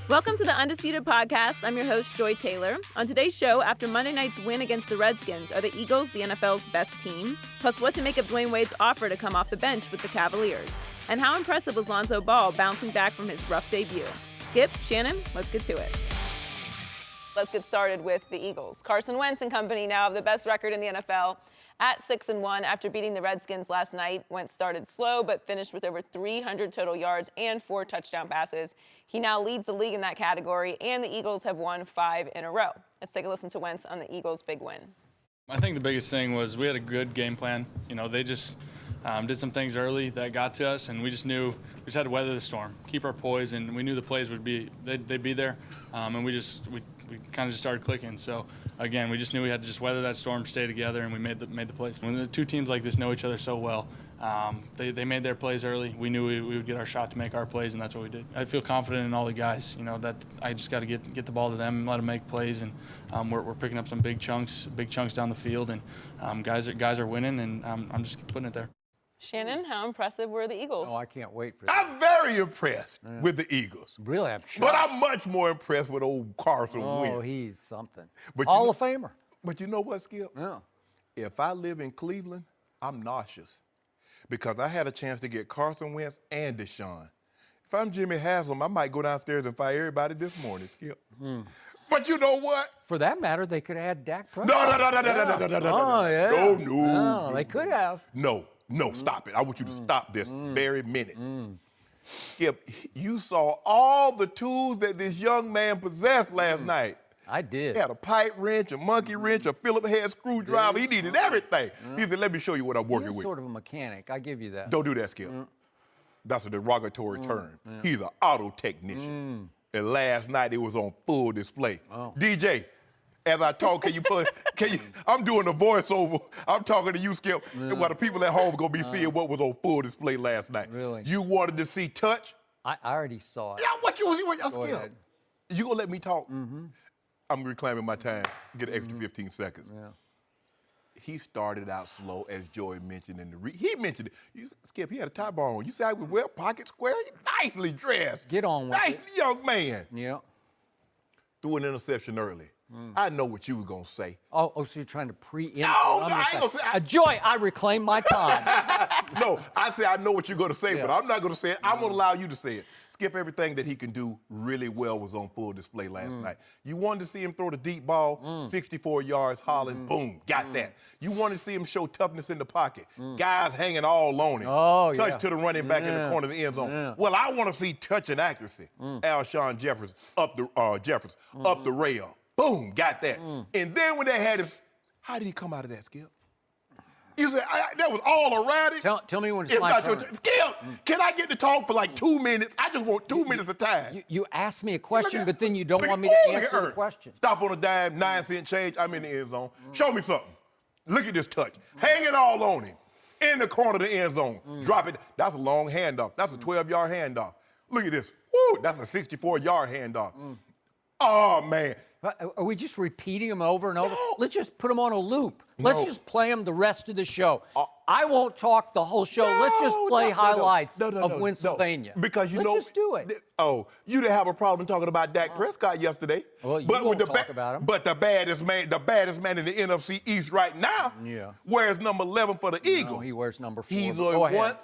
Welcome to the Undisputed Podcast. I'm your host, Joy Taylor. On today's show, after Monday night's win against the Redskins, are the Eagles the NFL's best team? Plus, what to make of Dwyane Wade's offer to come off the bench with the Cavaliers? And how impressive was Lonzo Ball bouncing back from his rough debut? Skip, Shannon, let's get to it. Let's get started with the Eagles. Carson Wentz and company now have the best record in the NFL at 6-1 after beating the Redskins last night. Wentz started slow but finished with over 300 total yards and 4 touchdown passes. He now leads the league in that category, and the Eagles have won 5 in a row. Let's take a listen to Wentz on the Eagles' big win. I think the biggest thing was we had a good game plan. You know, they just did some things early that got to us, and we just knew we just had to weather the storm, keep our poise, and we knew the plays would be they'd be there, and we kind of just started clicking. So again, we just knew we had to just weather that storm, stay together, and we made the plays. When the two teams like this know each other so well, they made their plays early. We knew we would get our shot to make our plays, and that's what we did. I feel confident in all the guys. You know, that I just got to get the ball to them and let them make plays, and we're picking up some big chunks down the field, and guys are winning, and I'm just putting it there. Shannon, how impressive were the Eagles? Oh, I can't wait for that. I'm very impressed with the Eagles. Really, I'm shocked. But I'm much more impressed with old Carson Wentz. Oh, he's something. But Hall of Famer. But you know what, Skip? Yeah. If I live in Cleveland, I'm nauseous because I had a chance to get Carson Wentz and Deshaun. If I'm Jimmy Haslam, I might go downstairs and fire everybody this morning, Skip. But you know what? For that matter, they could have had Dak Prescott. No. Oh, yeah. No. They could have. No, stop it. I want you to stop this very minute. Skip, you saw all the tools that this young man possessed last night. I did. He had a pipe wrench, a monkey wrench, a Phillips head screwdriver. He needed everything. He said, let me show you what I'm working He's with. sort of a mechanic. I give you that. Don't do that, Skip. That's a derogatory term. He's an auto technician. And last night it was on full display. DJ, as I talk, can you, I'm doing a voiceover. I'm talking to you, Skip, and while the people at home are going to be seeing what was on full display last night. Really? You wanted to see touch? I already saw it. Yeah, what you Go Skip? ahead. You going to let me talk? I'm reclaiming my time. Get an extra 15 seconds. Yeah. He started out slow, as Joey mentioned in the he mentioned it. Skip, he had a tie bar on. You see how he would wear pocket square? He nicely dressed. Get on with nice it. young man. Yeah. Threw an interception early. I know what you was going to say. Oh, so you're trying to preempt? No, I ain't gonna say. Joy, I reclaim my time. No, I say I know what you're going to say, but I'm not going to say it. I'm going to allow you to say it. Skip, everything that he can do really well was on full display last night. You wanted to see him throw the deep ball, 64 yards, hollering, boom, got that. You wanted to see him show toughness in the pocket. Guys hanging all on him. Oh, touch to the running back in the corner of the end zone. Well, I want to see touch and accuracy. Alshon Jeffers up the rail. Boom, got that. And then when they had him, how did he come out of that, Skip? You said, that was all around it? Tell me when it's my turn. Skip, can I get to talk for like 2 minutes? I just want 2 minutes of time. You asked me a question, but then you don't want me to answer the question. Stop on a dime, 9-cent change. I'm in the end zone. Show me something. Look at this touch. Hang it all on him. In the corner of the end zone. Drop it. That's a long handoff. That's a 12-yard handoff. Look at this. Woo, that's a 64-yard handoff. Oh, man. Are we just repeating them over and over? No. Let's just put them on a loop. No. Let's just play them the rest of the show. I won't talk the whole show. Let's just play highlights of Pennsylvania. Because you know, let's just do it. You didn't have a problem talking about Dak Prescott yesterday. Well, you won't talk about him. But the baddest man in the NFC East right now wears number 11 for the Eagles. No, he wears number 4.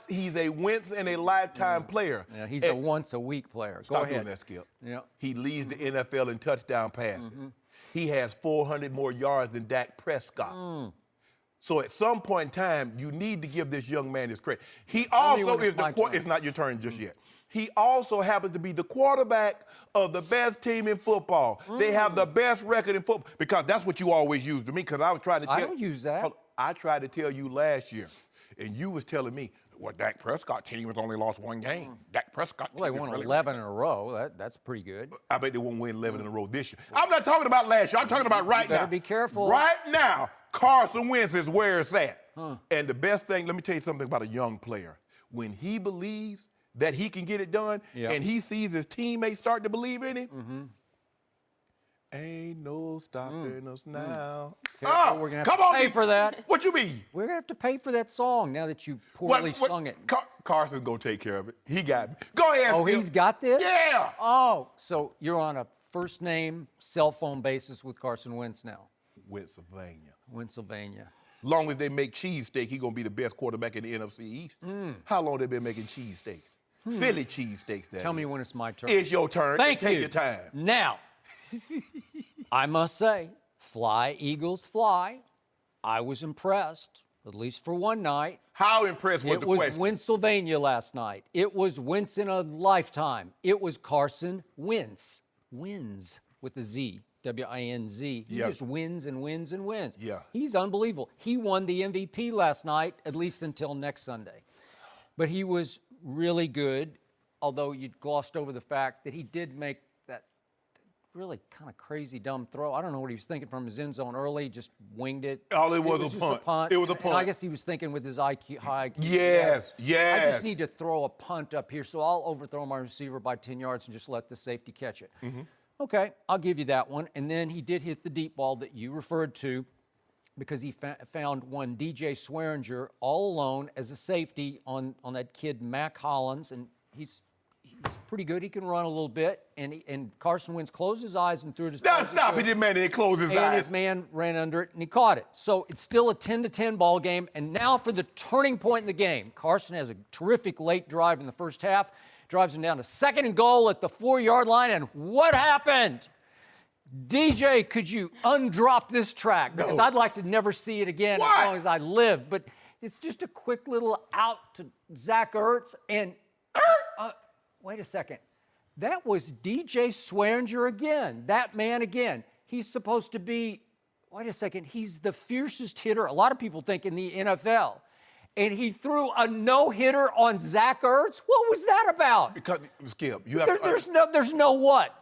He's a once in a lifetime player. Yeah, he's a once a week player. Go ahead. Stop doing that, Skip. Yeah. He leads the NFL in touchdown passes. He has 400 more yards than Dak Prescott. So at some point in time, you need to give this young man his credit. He also is it's not your turn just yet. He also happens to be the quarterback of the best team in football. They have the best record in football because that's what you always use to me because I was trying to tell you. I don't use that. I tried to tell you last year, and you was telling me, well, Dak Prescott team has only lost 1 game. Dak Prescott team Well, they won really 11 in a row. That's pretty good. I bet they won't win 11 in a row this year. I'm not talking about last year. I'm talking about right now. Better be careful. Right now, Carson Wentz is where it's at. And the best thing, let me tell you something about a young player. When he believes that he can get it done and he sees his teammates start to believe in him, Ain't no stopping us now. Careful, we're going to have to pay for that. What you mean? We're going to have to pay for that song now that you poorly sung it. Carson's going to take care of it. He got me. Go ahead, Oh, Skip. he's got this? Yeah. Oh, so you're on a first-name cell phone basis with Carson Wentz now. Pennsylvania. Long as they make cheesesteak, he's going to be the best quarterback in the NFC East. How long they been making cheesesteaks? Philly cheesesteaks. Tell me when it's my turn. It's your turn. Thank you. Take your time. Now, I must say, fly, Eagles, fly. I was impressed, at least for one night. How impressed was the question? It was Pennsylvania last night. It was Wentz in a lifetime. It was Carson Wentz. Wins with a Z. W-I-N-Z. He just wins and wins and wins. Yeah. He's unbelievable. He won the MVP last night, at least until next Sunday. But he was really good, although you glossed over the fact that he did make that really kind of crazy, dumb throw. I don't know what he was thinking from his end zone early, just winged it. All it was just a punt. a punt. It was a punt. And I guess he was thinking with his IQ, high IQ. Yes. I just need to throw a punt up here, so I'll overthrow my receiver by 10 yards and just let the safety catch it. Okay, I'll give you that one. And then he did hit the deep ball that you referred to because he found one DJ Swearinger all alone as a safety on that kid Mac Hollins, and he's pretty good. He can run a little bit, and Carson Wentz closed his eyes and threw it as far as he Stop could. it, this man didn't close his And eyes. his man ran under it, and he caught it. So it's still a 10-10 ball game. And now for the turning point in the game. Carson has a terrific late drive in the first half, drives him down to 2nd and goal at the 4-yard line, and what happened? DJ, could you undrop this track? Because I'd like to never see it again as long as I live. But it's just a quick little out to Zach Ertz, and wait a second. That was DJ Swearinger again. That man again. He's supposed to be, wait a second, he's the fiercest hitter, a lot of people think, in the NFL. And he threw a no-hitter on Zach Ertz? What was that about? Because, Skip, you have There's no what.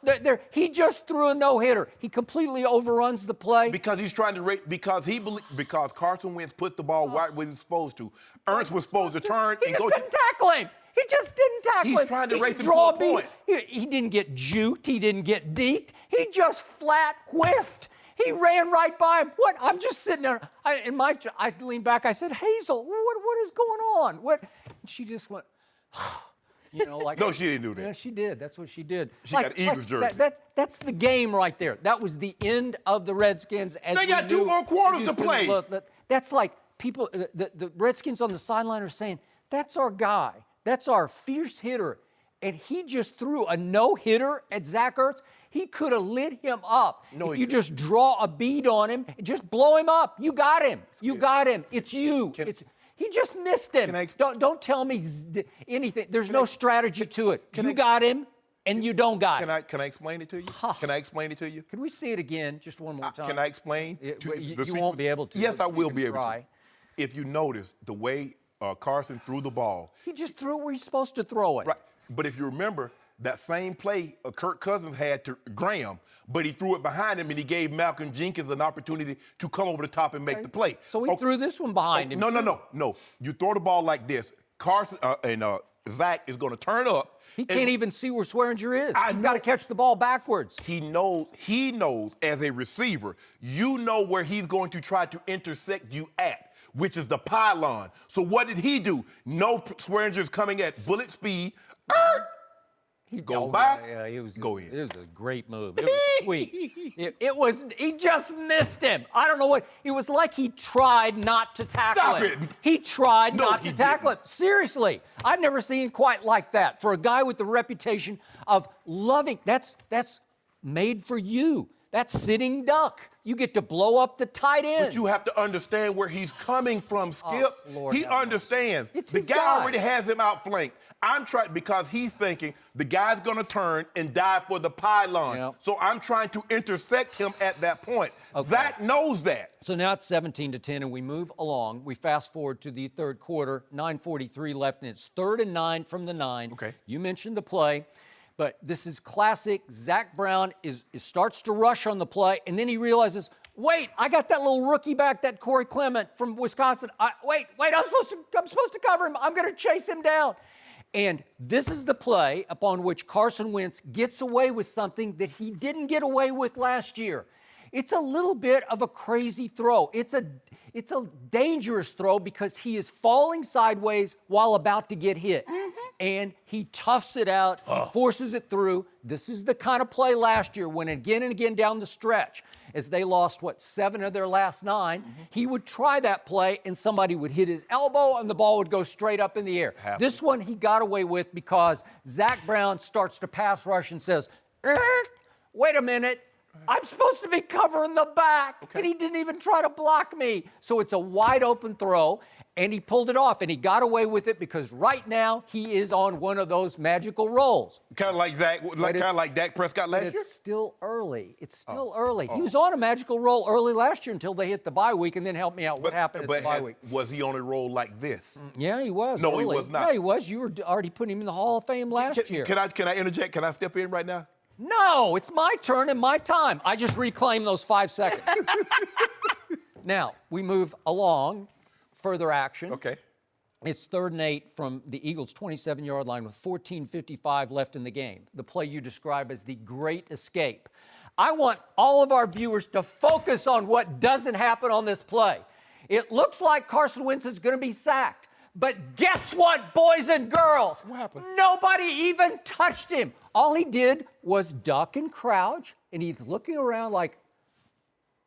He just threw a no-hitter. He completely overruns the play. Because he's trying to because Carson Wentz put the ball right where he's supposed to. Ernst was supposed to turn He and just go. didn't tackle him. He just didn't tackle him. He's trying to race him draw to a point. He didn't get juked. He didn't get deked. He just flat whiffed. He ran right by him. What? I'm just sitting there. I leaned back. I said, Hazel, what is going on? What? And she just went, like. No, she didn't do that. Yeah, she did. That's what she did. She got Eagles jersey. That's the game right there. That was the end of the Redskins. They got 2 more quarters to play. That's like people, the Redskins on the sideline are saying, that's our guy. That's our fierce hitter. And he just threw a no-hitter at Zach Ertz. He could have lit him up. No, if you just draw a bead on him, just blow him up. You got him. You got him. It's you. He just missed him. Don't tell me anything. There's no strategy to it. You got him, and you don't got him. Can I explain it to you? Can I explain it to you? Can we see it again just one more time? Can I explain? You won't be able to. Yes, I will be able try. to. If you notice the way Carson threw the ball. He just threw it where he's supposed to throw it. Right. But if you remember, that same play Kirk Cousins had to Graham, but he threw it behind him and he gave Malcolm Jenkins an opportunity to come over the top and make the play. So he threw this one behind him. No. You throw the ball like this. Carson and Zach is going to turn up. He can't even see where Swearinger is. He's got to catch the ball backwards. He knows as a receiver, you know where he's going to try to intersect you at, which is the pylon. So what did he do? No, Swearinger's coming at bullet speed. He goes by. Yeah, it was go in. It was a great move. It was sweet. It was. He just missed him. I don't know what. It was like he tried not to tackle him. He tried not to tackle him. Seriously, I've never seen quite like that for a guy with the reputation of loving. That's made for you. That's sitting duck. You get to blow up the tight end. But you have to understand where he's coming from, Skip. Lord he understands. It's the his guy already has him outflanked. I'm trying because he's thinking the guy's going to turn and dive for the pylon. Yep. So I'm trying to intersect him at that point. Okay. Zach knows that. So now it's 17-10, and we move along. We fast forward to the third quarter, 9:43 left, and it's 3rd and 9 from the 9. Okay. You mentioned the play, but this is classic. Zach Brown starts to rush on the play, and then he realizes, wait, I got that little rookie back, that Corey Clement from Wisconsin. Wait, I'm supposed to cover him. I'm going to chase him down. And this is the play upon which Carson Wentz gets away with something that he didn't get away with last year. It's a little bit of a crazy throw. It's a dangerous throw because he is falling sideways while about to get hit. And he toughs it out, he forces it through. This is the kind of play last year when again and again down the stretch, as they lost, 7 of their last 9, he would try that play and somebody would hit his elbow and the ball would go straight up in the air. This one he got away with because Zach Brown starts to pass rush and says, wait a minute, I'm supposed to be covering the back, and he didn't even try to block me. So it's a wide open throw, and he pulled it off, and he got away with it because right now he is on one of those magical rolls. Kind of like Dak Prescott last year? It's still early. It's still early. He was on a magical roll early last year until they hit the bye week, and then help me out. What happened at the bye week? Was he on a roll like this? Yeah, he was. No, early. he was not. Yeah, he was. You were already putting him in the Hall of Fame last year. Can I interject? Can I step in right now? No, it's my turn and my time. I just reclaim those 5 seconds. Now, we move along, further action. Okay. It's 3rd and 8 from the Eagles' 27-yard line with 14:55 left in the game. The play you describe as the great escape. I want all of our viewers to focus on what doesn't happen on this play. It looks like Carson Wentz is going to be sacked. But guess what, boys and girls? What happened? Nobody even touched him. All he did was duck and crouch, and he's looking around like,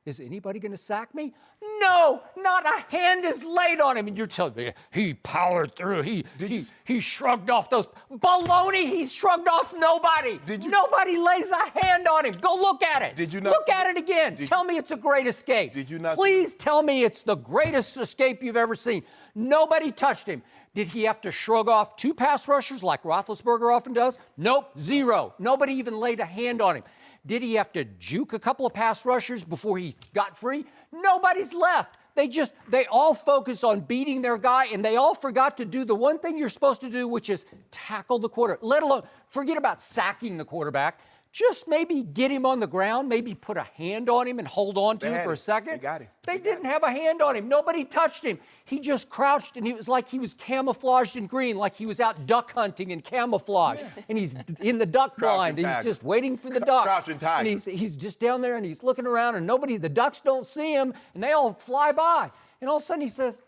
is anybody going to sack me? No, not a hand is laid on him. And you're telling me he powered through. He shrugged off those. Baloney, he shrugged off nobody. Nobody lays a hand on him. Go look at it. Did you not look at it again. Tell me it's a great escape. Did you not? Please tell me it's the greatest escape you've ever seen. Nobody touched him. Did he have to shrug off 2 pass rushers like Roethlisberger often does? Nope, 0. Nobody even laid a hand on him. Did he have to juke a couple of pass rushers before he got free? Nobody's left. They all focus on beating their guy, and they all forgot to do the one thing you're supposed to do, which is tackle the quarterback. Let alone, forget about sacking the quarterback. Just maybe get him on the ground, maybe put a hand on him and hold on to him for a second. They got him. They didn't have a hand on him. Nobody touched him. He just crouched, and it was like he was camouflaged in green, like he was out duck hunting in camouflage. Yeah. And he's in the duck blind. He's just waiting for the ducks. Crouching tiger. And he's just down there, and he's looking around, and the ducks don't see him, and they all fly by. And all of a sudden he says,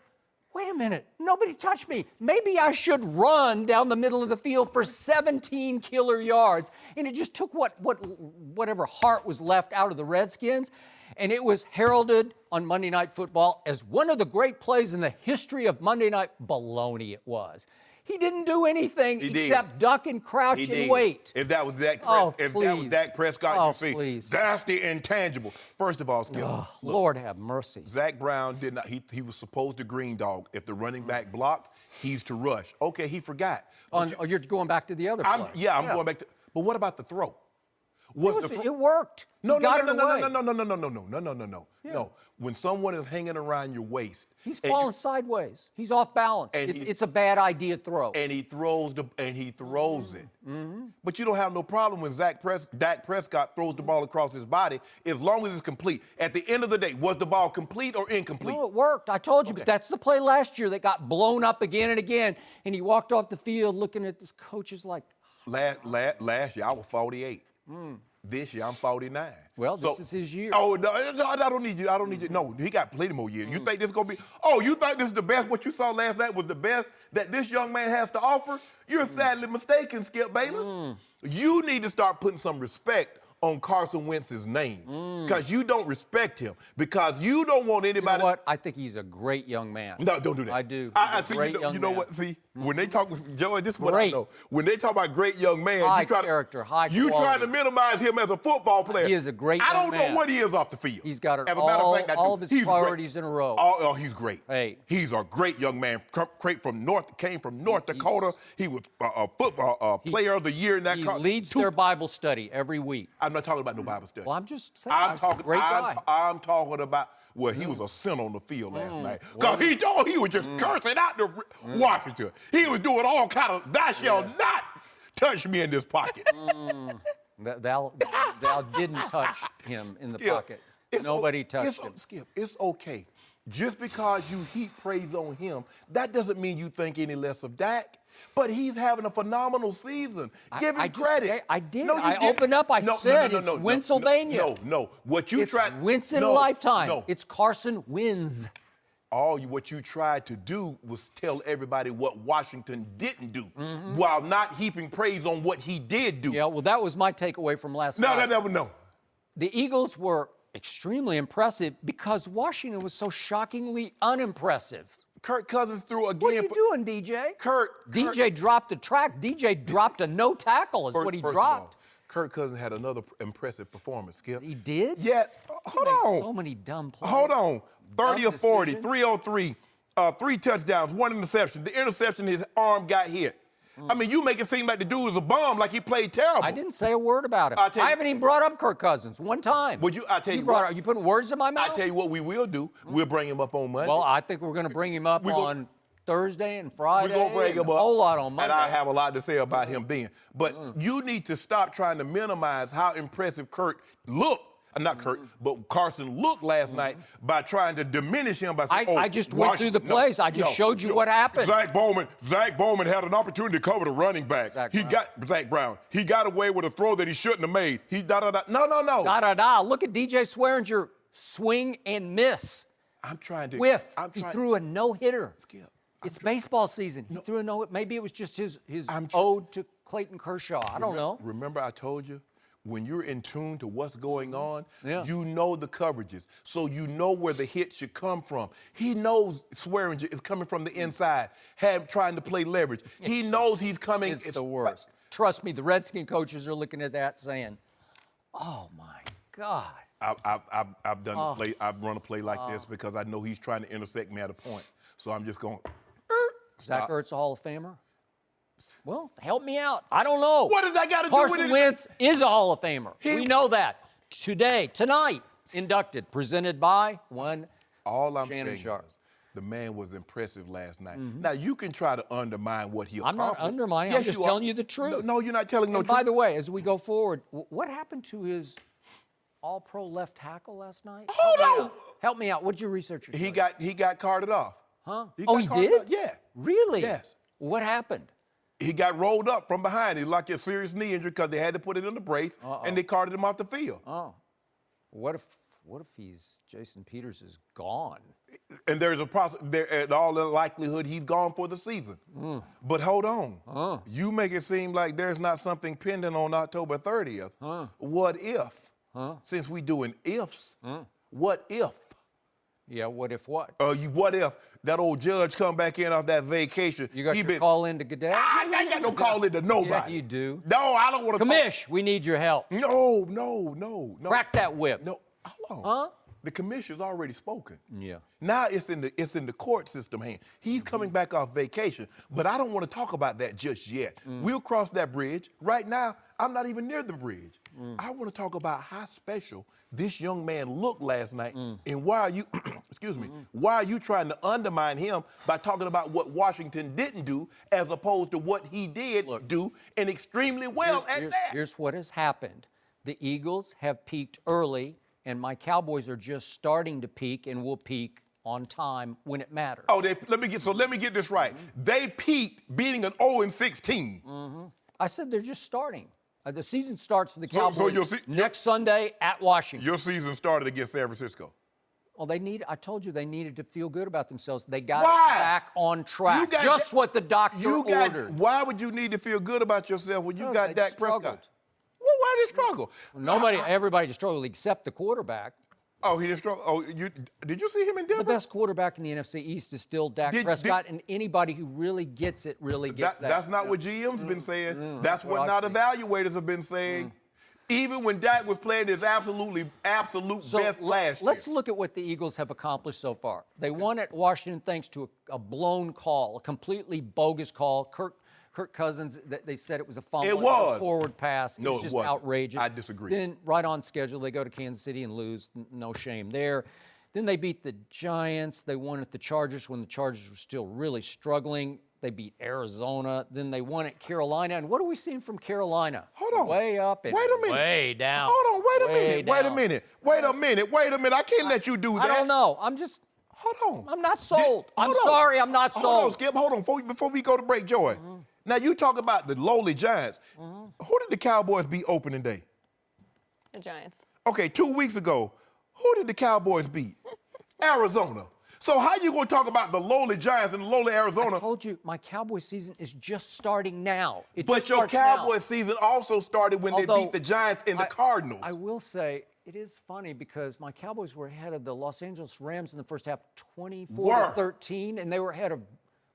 wait a minute, nobody touched me. Maybe I should run down the middle of the field for 17 killer yards. And it just took whatever heart was left out of the Redskins. And it was heralded on Monday Night Football as one of the great plays in the history of Monday Night. Baloney it was. He didn't do anything except duck and crouch and wait. If that was Dak Prescott, you see, that's the intangible. First of all, Skip, Lord have mercy. Zach Brown did not. He was supposed to green dog. If the running back blocks, he's to rush. Okay, he forgot. You're going back to the other play. I'm going back to. But what about the throw? It worked. No. When someone is hanging around your waist, he's falling sideways. He's off balance. It's a bad idea throw. And he throws it. Mm-hmm. But you don't have no problem when Dak Prescott throws the ball across his body as long as it's complete. At the end of the day, was the ball complete or incomplete? No, it worked. I told you, but that's the play last year that got blown up again and again. And he walked off the field looking at his coaches like. Last year I was 48. This year I'm 49. Well, this is his year. Oh, no, I don't need you. No, he got plenty more years. You think this is going to be, you think this is the best, what you saw last night was the best that this young man has to offer? You're sadly mistaken, Skip Bayless. You need to start putting some respect on Carson Wentz's name because you don't respect him because you don't want anybody. You know what? I think he's a great young man. No, don't do that. I do. You know what? See, when they talk, Joey, this is what I know. When they talk about great young man, high character, high quality. You try to minimize him as a football player. He is a great young man. I don't know what he is off the field. He's got all of his priorities in a row. Oh, he's great. Hey, he's a great young man. Came from North Dakota. He was a football player of the year in that. He leads their Bible study every week. I'm not talking about no Bible study. Well, I'm just saying, I'm talking about, he was a sin on the field last night. Because he was just cursing out the Washington. He was doing all kind of, thou shalt not touch me in this pocket. Thou didn't touch him in the pocket. Nobody touched him. Skip, it's okay. Just because you heap praise on him, that doesn't mean you think any less of Dak. But he's having a phenomenal season. Give him credit. I did. No, you I didn't. opened up. I said it's Winsylvania. No. What you tried. Wentz in a lifetime. No. It's Carson Wentz. What you tried to do was tell everybody what Washington didn't do, while not heaping praise on what he did do. Yeah, well, that was my takeaway from last night. No. The Eagles were extremely impressive because Washington was so shockingly unimpressive. Kirk Cousins threw again. What are you doing, DJ? DJ dropped the track. DJ dropped a no tackle is what he dropped. Kirk Cousins had another impressive performance, Skip. He did? Yes. Hold on. So many dumb plays. Hold on. 30 of 40, decisions. 303, 3 touchdowns, 1 interception. The interception, his arm got hit. I mean, you make it seem like the dude was a bum, like he played terrible. I didn't say a word about him. I haven't even brought up Kirk Cousins one time. Are you putting words in my mouth? I tell you what we will do. We'll bring him up on Monday. Well, I think we're going to bring him up on Thursday and Friday. We're going to bring him up. A whole lot on Monday. And I have a lot to say about him then. But you need to stop trying to minimize how impressive Carson looked last night by trying to diminish him by saying, I just went through the plays. I just showed you what happened. Zach Bowman had an opportunity to cover the running back. Zach Brown. He got away with a throw that he shouldn't have made. No. Look at DJ Swearinger swing and miss. I'm trying to whiff. He threw a no-hitter. Skip. It's baseball season. He threw a no-hitter. Maybe it was just his ode to Clayton Kershaw. I don't know. Remember I told you? When you're in tune to what's going on, you know the coverages. So you know where the hit should come from. He knows Swearinger is coming from the inside, trying to play leverage. He knows he's coming. It's the worst. Trust me, the Redskin coaches are looking at that saying, oh, my God. I've done a play. I've run a play like this because I know he's trying to intersect me at a point. So I'm just going. Zach Ertz a Hall of Famer? Well, help me out. I don't know. What does that got to do with it? Carson Wentz is a Hall of Famer. We know that. Tonight, inducted, presented by Shannon Sharpe. The man was impressive last night. Now, you can try to undermine what he accomplished. I'm not undermining. I'm just telling you the truth. No, you're not telling no truth. By the way, as we go forward, what happened to his all-pro left tackle last night? Help me out. What did your researchers say? He got carted off. Huh? He did? Yeah. Really? Yes. What happened? He got rolled up from behind. He like a serious knee injury because they had to put it in the brace, and they carted him off the field. What if Jason Peters is gone? And there's in all likelihood he's gone for the season. But hold on. You make it seem like there's not something pending on October 30th. What if? Since we doing ifs, what if? Yeah, what if what? What if that old judge come back in off that vacation? You got your call in to Goodell? I ain't got no call in to nobody. Yeah, you do. No, I don't want to. Commish, we need your help. No. Crack that whip. No, hold on. The commissioner's already spoken. Yeah. Now it's in the court system hand. He's coming back off vacation, but I don't want to talk about that just yet. We'll cross that bridge. Right now, I'm not even near the bridge. I want to talk about how special this young man looked last night, and why are you, why are you trying to undermine him by talking about what Washington didn't do as opposed to what he did do and extremely well at that? Here's what has happened. The Eagles have peaked early, and my Cowboys are just starting to peak and will peak on time when it matters. Let me get this right. They peaked beating an 0-6 team. I said they're just starting. The season starts for the Cowboys next Sunday at Washington. Your season started against San Francisco. Well, I told you they needed to feel good about themselves. They got back on track. Just what the doctor ordered. Why would you need to feel good about yourself when you got Dak Prescott? Well, why did they struggle? Everybody struggled except the quarterback. Oh, he didn't struggle. Did you see him in Denver? The best quarterback in the NFC East is still Dak Prescott, and anybody who really gets it really gets that. That's not what GM's been saying. That's what evaluators have been saying. Even when Dak was playing his absolute best last year. Let's look at what the Eagles have accomplished so far. They won at Washington thanks to a blown call, a completely bogus call. Kirk Cousins, they said it was a fumble. It was. A forward pass. No, it was just outrageous. I disagree. Then, right on schedule, they go to Kansas City and lose. No shame there. Then they beat the Giants. They won at the Chargers when the Chargers were still really struggling. They beat Arizona. Then they won at Carolina. And what are we seeing from Carolina? Hold on. Way up and way down. Hold on. Wait a minute. I can't let you do that. I don't know. Hold on. I'm not sold. I'm Hold on. sorry, I'm not sold. Hold on, Skip. Hold on. Before we go to break, Joy. Now, you talk about the lowly Giants. Who did the Cowboys beat opening day? The Giants. Okay, 2 weeks ago, who did the Cowboys beat? Arizona. So how you going to talk about the lowly Giants and the lowly Arizona? I told you, my Cowboy season is just starting now. But your Cowboy season also started when they beat the Giants and the Cardinals. I will say, it is funny because my Cowboys were ahead of the Los Angeles Rams in the first half, 24-13, and they were ahead of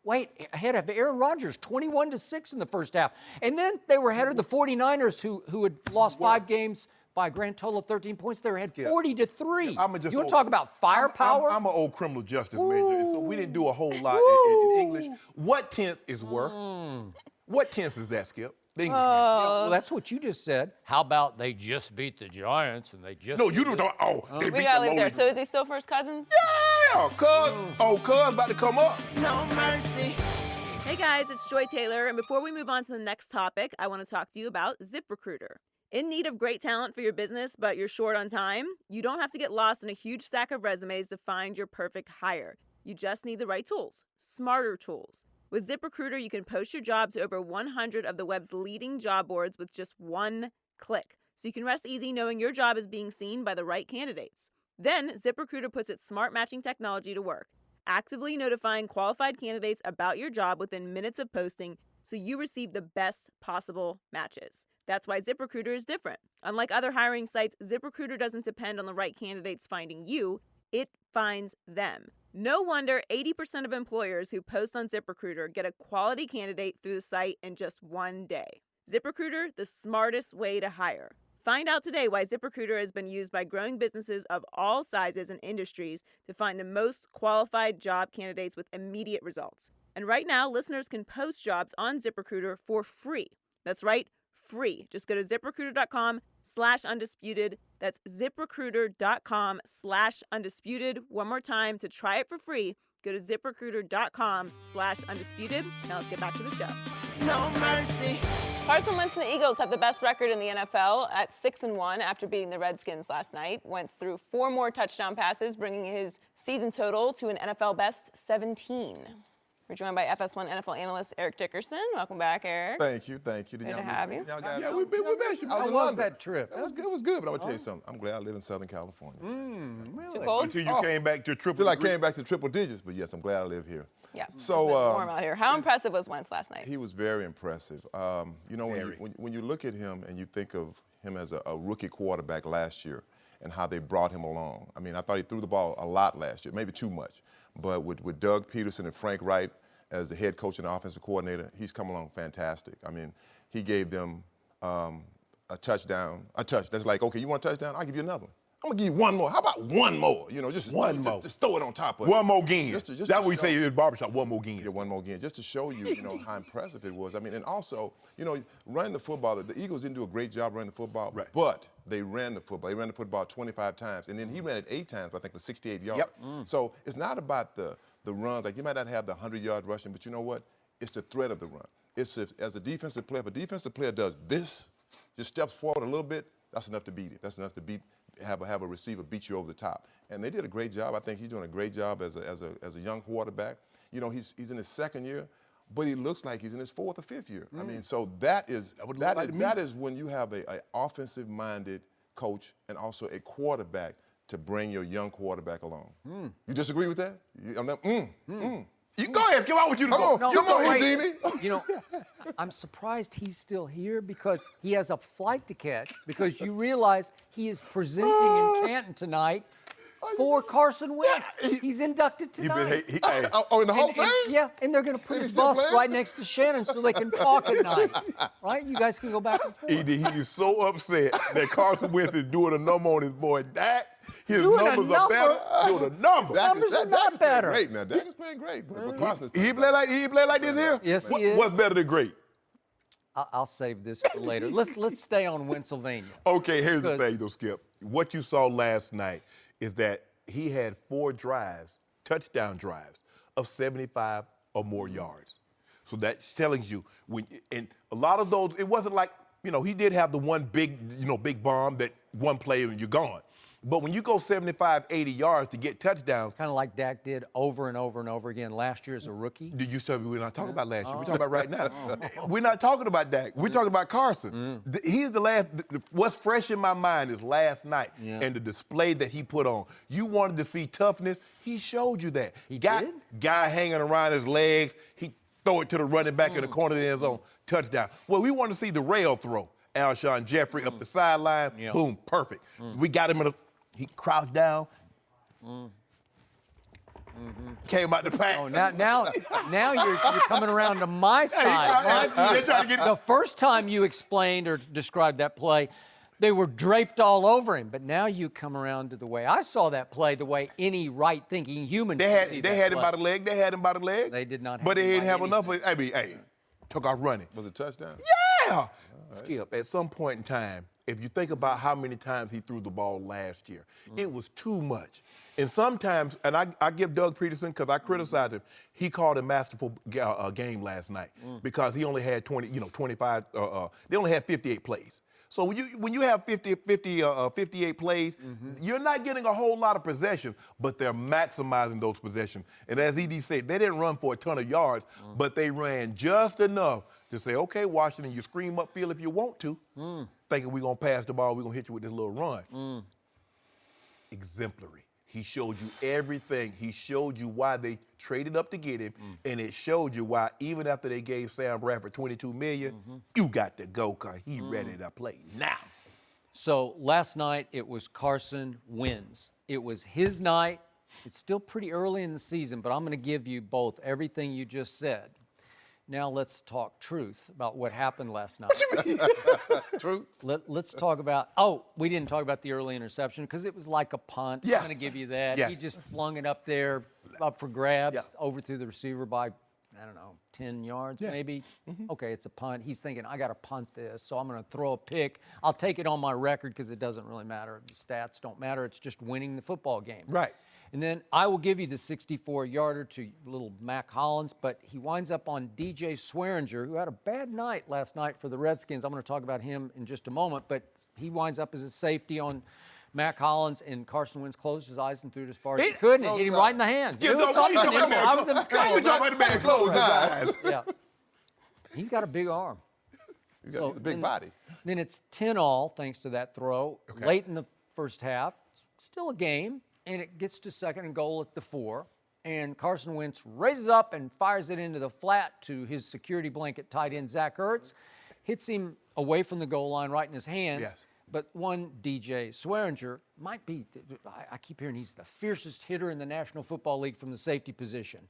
Aaron Rodgers, 21-6 in the first half. And then they were ahead of the 49ers who had lost 5 games by a grand total of 13 points. They were ahead 40-3. You want to talk about firepower? I'm an old criminal justice major, and so we didn't do a whole lot in English. What tense is were? What tense is that, Skip? The English well, that's what you just said. How about they just beat the Giants and they just... No, you don't. They We beat gotta the leave there. lowly. So is he still First Cousins? Yeah, cuz about to come up. No mercy. Hey guys, it's Joy Taylor, and before we move on to the next topic, I want to talk to you about ZipRecruiter. In need of great talent for your business, but you're short on time? You don't have to get lost in a huge stack of resumes to find your perfect hire. You just need the right tools, smarter tools. With ZipRecruiter, you can post your job to over 100 of the web's leading job boards with just one click. So you can rest easy knowing your job is being seen by the right candidates. Then, ZipRecruiter puts its smart matching technology to work, actively notifying qualified candidates about your job within minutes of posting so you receive the best possible matches. That's why ZipRecruiter is different. Unlike other hiring sites, ZipRecruiter doesn't depend on the right candidates finding you, it finds them. No wonder 80% of employers who post on ZipRecruiter get a quality candidate through the site in just one day. ZipRecruiter, the smartest way to hire. Find out today why ZipRecruiter has been used by growing businesses of all sizes and industries to find the most qualified job candidates with immediate results. And right now, listeners can post jobs on ZipRecruiter for free. That's right, free. Just go to ZipRecruiter.com/undisputed. That's ZipRecruiter.com/undisputed. One more time to try it for free. Go to ZipRecruiter.com/undisputed. Now let's get back to the show. No mercy. Carson Wentz and the Eagles have the best record in the NFL at 6-1 after beating the Redskins last night. Wentz threw 4 more touchdown passes, bringing his season total to an NFL best 17. We're joined by FS1 NFL analyst Eric Dickerson. Welcome back, Eric. Thank you. Good to have you. Yeah, we missed you. How was that trip? It was good, but I'm going to tell you something. I'm glad I live in Southern California. Really? Too cold? Until you came back to triple. Until I came back to triple digits, but yes, I'm glad I live here. Yeah. So warm out here. How impressive was Wentz last night? He was very impressive. You know, when you look at him and you think of him as a rookie quarterback last year and how they brought him along. I mean, I thought he threw the ball a lot last year, maybe too much. But with Doug Peterson and Frank Wright as the head coach and the offensive coordinator, he's come along fantastic. I mean, he gave them a touchdown, a touch. That's like, okay, you want a touchdown? I'll give you another one. I'm going to give you one more. How about one more? You know, just one more. Just throw it on top of it. One more game. Just That's what we say in the barbershop, one more game. Yeah, one more game. Just to show you, you know, how impressive it was. I mean, and also, you know, running the football, the Eagles didn't do a great job running the football, right. But they ran the football. They ran the football 25 times, and then he ran it 8 times, I think, for 68 yards. Yep. So it's not about the run. Like, you might not have the 100-yard rushing, but you know what? It's the threat of the run. It's as a defensive player, if a defensive player does this, just steps forward a little bit, that's enough to beat it. That's enough to have a receiver beat you over the top. And they did a great job. I think he's doing a great job as a young quarterback. You know, he's in his 2nd year, but he looks like he's in his 4th or 5th year. I mean, so that is when you have a offensive-minded coach and also a quarterback to bring your young quarterback along. You disagree with that? You go ahead, Skip. I want you to go. Come on, Edini. You know, I'm surprised he's still here because he has a flight to catch because you realize he is presenting in Canton tonight for Carson Wentz. He's inducted tonight. In the Hall of Fame? Yeah, and they're going to put his bus right next to Shannon so they can talk at night. Right? You guys can go back and forth. He is so upset that Carson Wentz is doing a number on his boy Dak. His Doing numbers are better. Doing a number. Numbers are not better. Great, man. Dak is playing great. But Carson's He play like this here? Yes, he is. What's better than great? I'll save this for later. Let's stay on Pennsylvania. Okay, here's the thing, though, Skip. What you saw last night is that he had 4 drives, touchdown drives, of 75 or more yards. So that's telling you, and a lot of those, it wasn't like, you know, he did have the one big bomb that one play and you're gone. But when you go 75, 80 yards to get touchdowns. Kind of like Dak did over and over and over again last year as a rookie. Did you say we're not talking about last year? We're talking about right now. We're not talking about Dak. We're talking about Carson. He's the last. What's fresh in my mind is last night and the display that he put on. You wanted to see toughness. He showed you that. He did? Guy hanging around his legs. He throw it to the running back in the corner of the end zone. Touchdown. Well, we want to see the rail throw. Alshon Jeffrey up the sideline. Boom. Perfect. We got him in a. He crouched down. Came out the pack. Oh, now you're coming around to my side. The first time you explained or described that play, they were draped all over him. But now you come around to the way I saw that play, the way any right-thinking human should see that They had him play. by the leg. They had him by the leg. They did not have But they him didn't by have enough. anything. Took off running. Was it touchdown? Yeah. Right. Skip, at some point in time, if you think about how many times he threw the ball last year, it was too much. And sometimes, and I give Doug Peterson, because I criticized him, he called a masterful game last night because he only had 25, they only had 58 plays. So when you have 58 plays, you're not getting a whole lot of possessions, but they're maximizing those possessions. And as ED said, they didn't run for a ton of yards, but they ran just enough to say, okay, Washington, you scream upfield if you want to, thinking we're going to pass the ball, we're going to hit you with this little run. Exemplary. He showed you everything. He showed you why they traded up to get him, and it showed you why even after they gave Sam Bradford $22 million, you got to go because he ready to play now. So last night it was Carson Wentz. It was his night. It's still pretty early in the season, but I'm going to give you both everything you just said. Now let's talk truth about what happened last night. What you mean? Truth? Let's talk about, we didn't talk about the early interception because it was like a punt. Yeah. I'm going to give you that. Yeah. He just flung it up there, up for grabs, overthrew the receiver by, 10 yards maybe. Okay, it's a punt. He's thinking, I got to punt this, so I'm going to throw a pick. I'll take it on my record because it doesn't really matter. The stats don't matter. It's just winning the football game. Right. And then I will give you the 64-yarder to little Mac Hollins, but he winds up on DJ Swearinger, who had a bad night last night for the Redskins. I'm going to talk about him in just a moment, but he winds up as a safety on Mac Hollins, and Carson Wentz closed his eyes and threw it as far as he could, and it hit him right in the hands. It was something. I was impressed. about the man closed his eyes. Yeah. He's got a big arm. He's got a big body. Then it's 10-all thanks to that throw. Late in the first half, it's still a game. And it gets to second and goal at the 4. And Carson Wentz raises up and fires it into the flat to his security blanket tight end, Zach Ertz. Hits him away from the goal line right in his hands. Yes. But one DJ Swearinger might be, I keep hearing he's the fiercest hitter in the National Football League from the safety position.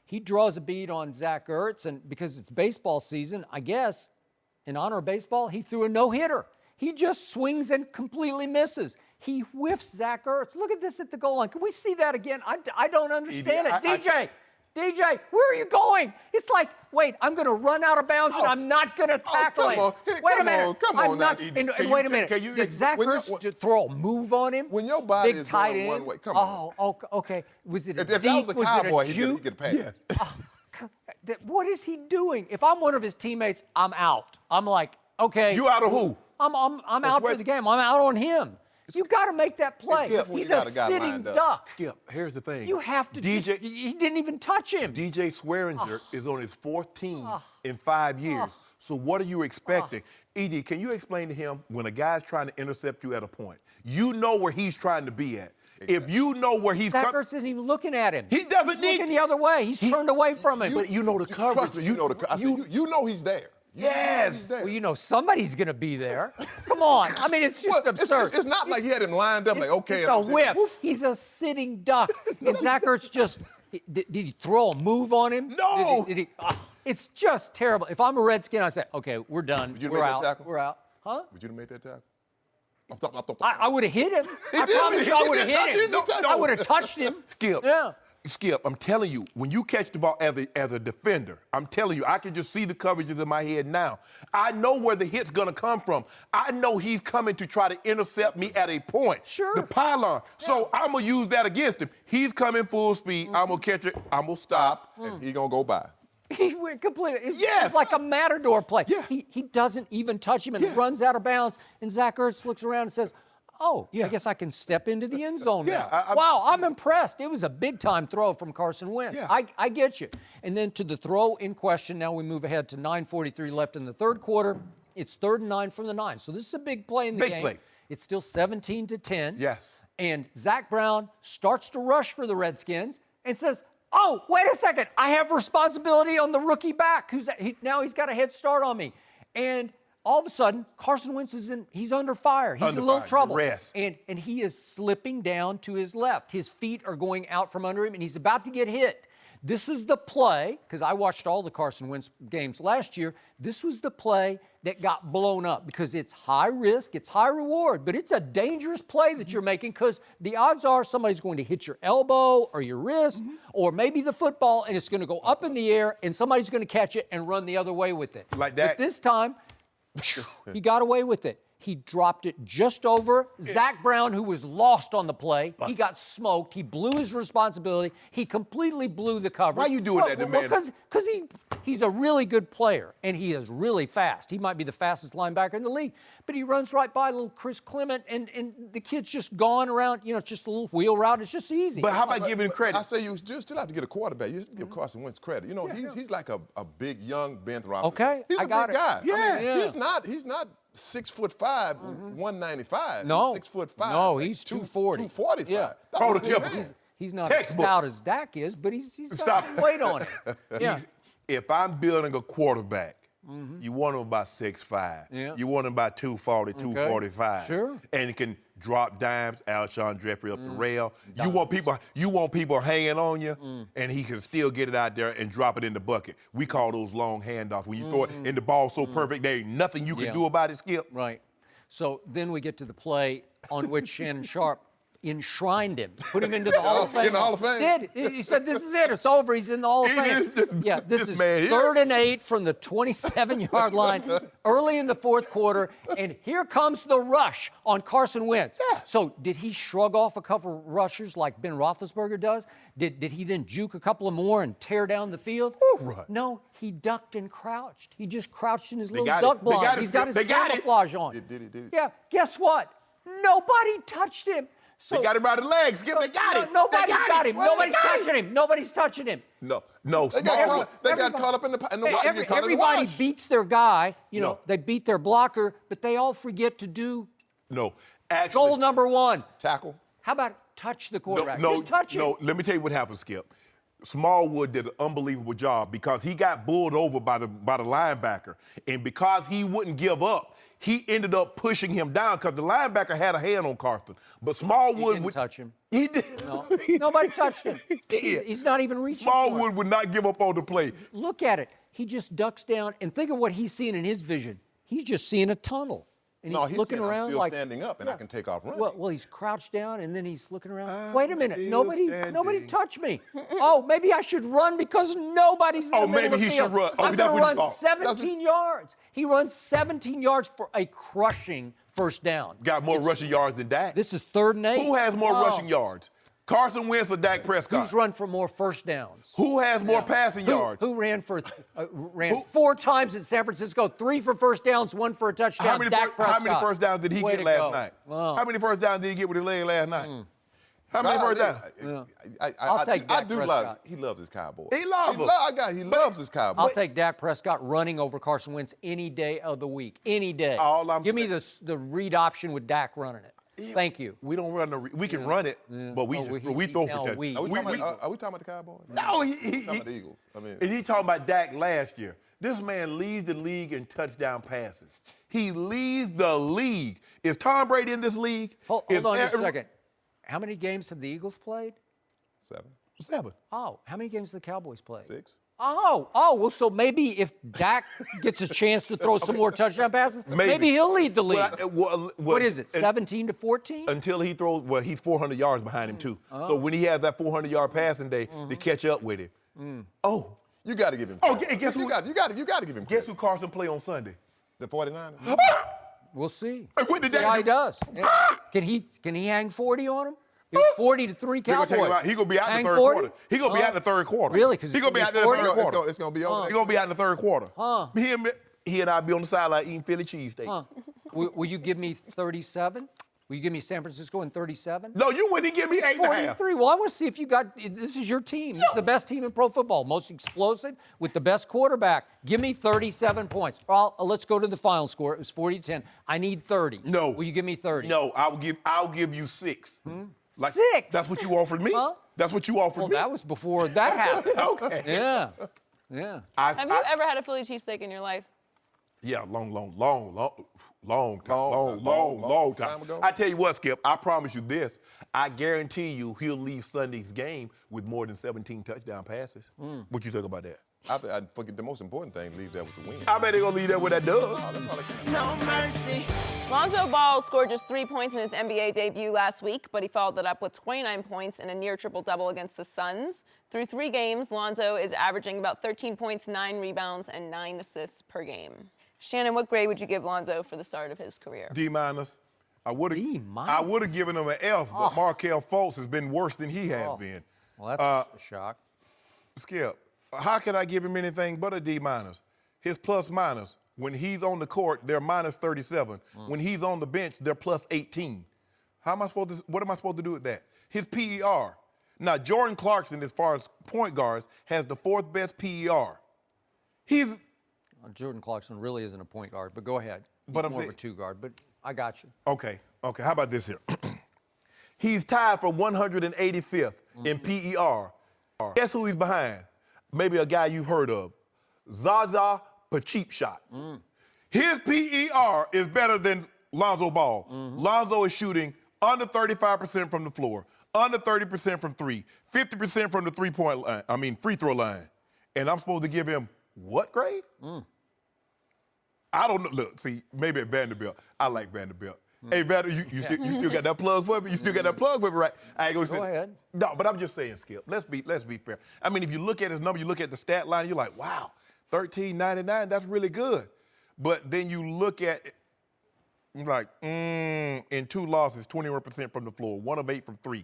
He draws a bead on Zach Ertz, and because it's baseball season, I guess, in honor of baseball, he threw a no-hitter. He just swings and completely misses. He whiffs Zach Ertz. Look at this at the goal line. Can we see that again? I don't understand it. DJ, where are you going? It's like, wait, I'm going to run out of bounds and I'm not going to tackle him. Wait a minute. Come on now. And wait a minute. Did Zach Ertz throw a move on him? When your body Big is tight going end? one way, come on. Oh, okay. Was it a If deep? that was a Cowboy, was it a he'd juke? get a pass. Yes. What is he doing? If I'm one of his teammates, I'm out. I'm like, okay. You out of who? I'm out for the game. I'm out on him. You got to make that play. He's a sitting duck. Skip, here's the thing. You have to he didn't even touch him. DJ Swearinger is on his fourth team in 5 years. So what are you expecting? ED, can you explain to him when a guy's trying to intercept you at a point, you know where he's trying to be at. Exactly. If you know where he's Zach Ertz isn't even looking at him. He doesn't He's looking the other way. He's turned away from him. But you know the coverage. Trust me, you know he's there. Yes. Well, somebody's going to be there. Come on. I mean, it's just absurd. It's not like he had him lined up like, okay. It's a whiff. He's a sitting duck. And Zach Ertz did he throw a move on him? No. It's just terrible. If I'm a Redskin, I say, okay, we're done. Would you we're make out. that tackle? We're out. Huh? Would you have made that tackle? I would have hit him. I promise you I would have hit him. I would have touched him. Skip. Yeah. Skip, I'm telling you, when you catch the ball as a defender, I'm telling you, I can just see the coverages in my head now. I know where the hit's going to come from. I know he's coming to try to intercept me at a point. Sure. The pylon. Yeah. So I'm going to use that against him. He's coming full speed. I'm going to catch it. I'm going to stop. And he's going to go by. He went completely. It's like a Matador play. Yeah. He doesn't even touch him and runs out of bounds. And Zach Ertz looks around and says, oh, Yeah. I guess I can step into the end zone Yeah, now. Wow, I'm impressed. It was a big-time throw from Carson Wentz. Yeah. I get you. And then to the throw in question, now we move ahead to 9:43 left in the third quarter. It's 3rd and 9 from the 9. So this is a big play in the game. Big play. It's still 17-10. Yes. And Zach Brown starts to rush for the Redskins and says, oh, wait a second. I have responsibility on the rookie back. Now he's got a head start on me. And all of a sudden, Carson Wentz he's under fire. He's in a little trouble. And he is slipping down to his left. His feet are going out from under him, and he's about to get hit. This is the play, because I watched all the Carson Wentz games last year. This was the play that got blown up because it's high risk, it's high reward, but it's a dangerous play that you're making because the odds are somebody's going to hit your elbow or your wrist or maybe the football, and it's going to go up in the air, and somebody's going to catch it and run the other way with it. Like that. But this time, he got away with it. He dropped it just over Zach Brown, who was lost on the play. He got smoked. He blew his responsibility. He completely blew the coverage. Why you doing that to man? Because he's a really good player, and he is really fast. He might be the fastest linebacker in the league, but he runs right by little Chris Clement, and the kid's just gone around, just a little wheel route. It's just easy. But how about giving him credit? I say you still have to get a quarterback. You give Carson Wentz credit. He's like a big, young Ben Roethlisberger. Okay, he's a I got big it. guy. Yeah. He's not 6'5", 195. No. He's 6'5". No, he's 240. 245. Yeah. That's a big Prototypical. man. He's not Textbook. as stout as Dak is, but he's got some weight on it. Yeah. If I'm building a quarterback, you want him about 6'5". Yeah. You want him about 240, 245. Sure. And he can drop dimes, Alshon Jeffrey up the rail. You want people hanging on you, and he can still get it out there and drop it in the bucket. We call those long handoffs. When you throw it and the ball so perfect, there ain't nothing you can do about it, Skip. Right. So then we get to the play on which Shannon Sharpe enshrined him, put him into the Hall of Fame. In the Hall of Fame? He said, this is it. It's over. He's in the Hall of Fame. Yeah, this is man here. 3rd and 8 from the 27-yard line early in the fourth quarter, and here comes the rush on Carson Wentz. So did he shrug off a couple of rushers like Ben Roethlisberger does? Did he then juke a couple of more and tear down the field? Right. No, he ducked and crouched. He just crouched in his little got duck it. They got blind. it. He's got his They got it. camouflage on. Did he? Yeah, guess what? Nobody touched him. So, They got him by the legs, Skip. They got him. Nobody's They got him. Well, Nobody's they got touching him. Nobody's touching him. No, They got caught up in the Everybody beats their guy. No. They beat their blocker, but they all forget to do No. Actually, goal number 1. tackle. How about touch the quarterback? No, Just touch him. no. Let me tell you what happened, Skip. Smallwood did an unbelievable job because he got bulled over by the linebacker, and because he wouldn't give up, he ended up pushing him down because the linebacker had a hand on Carson. But Smallwood He didn't touch him. He did. No, nobody touched him. He's not even reaching for Smallwood it. would not give up on the play. Look at it. He just ducks down, and think of what he's seeing in his vision. He's just seeing a tunnel. And No, he's looking saying, around I'm still like standing up, and I can take off running. Well, he's crouched down, and then he's looking around. I'm Wait a minute, still nobody standing. touched me. Oh, maybe I should run because nobody's in the Oh, middle maybe of the he field. should run. Oh, I'm that's going to what he run thought. 17 yards. He runs 17 yards for a crushing first down. Got more rushing yards than Dak. This is 3rd and 8. Who has more Oh. rushing yards? Carson Wentz or Dak Prescott? Who's run for more first downs? Who has more passing yards? Who ran 4 times in San Francisco? 3 for first downs, 1 for a touchdown. How many, Dak Prescott. how many first downs did he Way get to last go. night? Wow. How many first downs did he get with his leg last night? How many first downs? I'll take Dak I do Prescott. love. He loves his Cowboys. He loves them. He loves his Cowboys. I'll take Dak Prescott running over Carson Wentz any day of the week. Any day. All I'm Give me the read option with Dak running it. Thank you. We don't run the. We can run it, but we throw for touchdowns. Are we talking about the Cowboys? No, We're talking about the Eagles. I mean, and he talking about Dak last year. This man leads the league in touchdown passes. He leads the league. Is Tom Brady in this league? Hold on just a second. How many games have the Eagles played? 7. Oh, how many games have the Cowboys played? 6. Oh, well, so maybe if Dak gets a chance to throw some more touchdown passes, maybe he'll lead the league. What is it, 17-14? Until he throws, well, he's 400 yards behind him, too. So when he has that 400-yard passing day to catch up with him. Oh. You got to give him Oh, credit. guess who? You got to give him Guess credit. who Carson play on Sunday? The 49ers. We'll see. Hey, when did See that- how he does. Yeah. Can he hang 40 on him? It was 40-3 Cowboys. He gonna be out in Hang the third 40? quarter. He gonna be out in the third quarter. Really? 'Cause he gonna be out in the 40? third quarter. It's going to be over. He gonna be out in the third quarter. Huh. He and I be on the sideline eating Philly cheesesteaks. Will you give me 37? Will you give me San Francisco in 37? No, you wouldn't give me 8.5. 43. Well, I want to see if you got, this is your team. This is the best team in pro football, most explosive, with the best quarterback. Give me 37 points. Well, let's go to the final score. It was 40-10. I need 30. No. Will you give me 30? No, I'll give you 6. Like, 6? That's what you offered me? Huh? That's what you offered Well, me? that was before that happened. Okay. Yeah. Yeah. Have you ever had a Philly cheesesteak in your life? Yeah, long time ago. I tell you what, Skip, I promise you this. I guarantee you he'll leave Sunday's game with more than 17 touchdown passes. What you think about that? I forget the most important thing, leave that with the win. I bet they're going to leave that with that dub. That's all I care. No mercy. Lonzo Ball scored just 3 points in his NBA debut last week, but he followed that up with 29 points in a near triple-double against the Suns. Through 3 games, Lonzo is averaging about 13 points, 9 rebounds, and 9 assists per game. Shannon, what grade would you give Lonzo for the start of his career? D-. I would D-. have given him an F, but Markelle Fultz has been worse than he has been. Well, that's a shock. Skip, how can I give him anything but a D-? His plus-minus, when he's on the court, they're minus 37. When he's on the bench, they're plus 18. What am I supposed to do with that? His PER. Now, Jordan Clarkson, as far as point guards, has the 4th best PER. Jordan Clarkson really isn't a point guard, but go ahead. But He's I'm more saying- of a 2 guard, but I got you. Okay. How about this here? He's tied for 185th in PER. Guess who he's behind? Maybe a guy you've heard of. Zaza Pachulia. His PER is better than Lonzo Ball. Lonzo is shooting under 35% from the floor, under 30% from 3, 50% from the free throw line. And I'm supposed to give him what grade? I don't know. Look, see, maybe at Vanderbilt. I like Vanderbilt. Hey, Vanderbilt, you still got that plug for me? You still got that plug for me, right? I ain't gonna say. Go ahead. No, but I'm just saying, Skip. Let's be fair. I mean, if you look at his number, you look at the stat line, you're like, wow, 1399, that's really good. But then you look at it, you're like, in 2 losses, 21% from the floor, 1 of 8 from 3,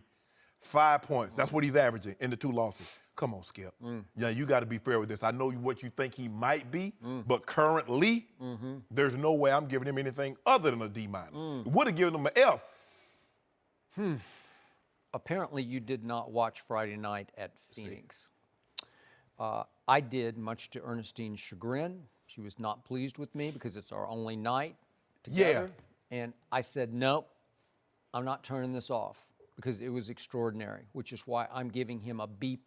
5 points. That's what he's averaging in the 2 losses. Come on, Skip. Yeah, you got to be fair with this. I know what you think he might be, but currently, there's no way I'm giving him anything other than a D-. Would have given him an F. Apparently, you did not watch Friday night at Phoenix. I did, much to Ernestine's chagrin. She was not pleased with me because it's our only night together. Yeah. And I said, nope, I'm not turning this off because it was extraordinary, which is why I'm giving him a B+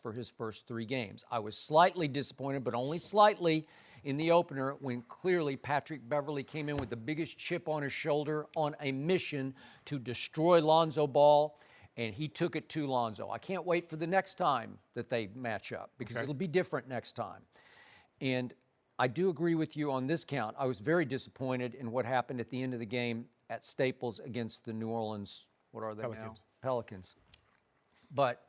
for his first 3 games. I was slightly disappointed, but only slightly, in the opener when clearly Patrick Beverley came in with the biggest chip on his shoulder on a mission to destroy Lonzo Ball, and he took it to Lonzo. I can't wait for the next time that they match up because it'll be different next time. And I do agree with you on this count. I was very disappointed in what happened at the end of the game at Staples against the New Orleans, what are they now? Pelicans. But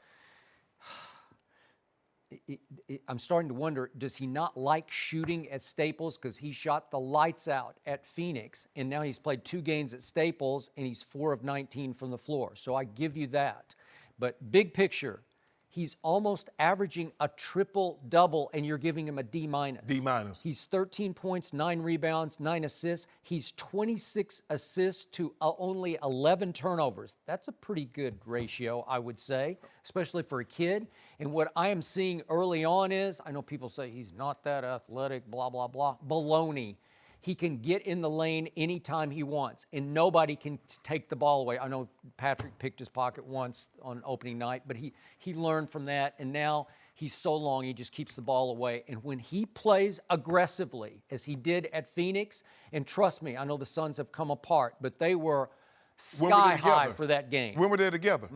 I'm starting to wonder, does he not like shooting at Staples? Because he shot the lights out at Phoenix, and now he's played 2 games at Staples, and he's 4 of 19 from the floor. So I give you that. But big picture, he's almost averaging a triple-double, and you're giving him a D-. D-. He's 13 points, 9 rebounds, 9 assists. He's 26 assists to only 11 turnovers. That's a pretty good ratio, I would say, especially for a kid. And what I am seeing early on is, I know people say he's not that athletic, blah, blah, blah. Baloney. He can get in the lane anytime he wants, and nobody can take the ball away. I know Patrick picked his pocket once on opening night, but he learned from that, and now he's so long, he just keeps the ball away. And when he plays aggressively, as he did at Phoenix, and trust me, I know the Suns have come apart, but they were sky high for that game. When were they together?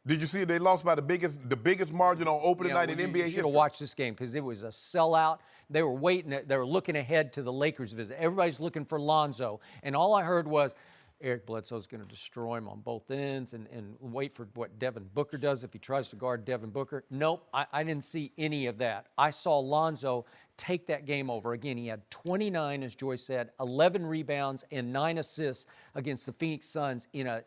Did you see they lost by the biggest margin on opening night in NBA history? You should have watched this game because it was a sellout. They were waiting. They were looking ahead to the Lakers visit. Everybody's looking for Lonzo. And all I heard was Eric Bledsoe's going to destroy him on both ends and wait for what Devin Booker does if he tries to guard Devin Booker. Nope, I didn't see any of that. I saw Lonzo take that game over. Again, he had 29, as Joy said, 11 rebounds and 9 assists against the Phoenix Suns in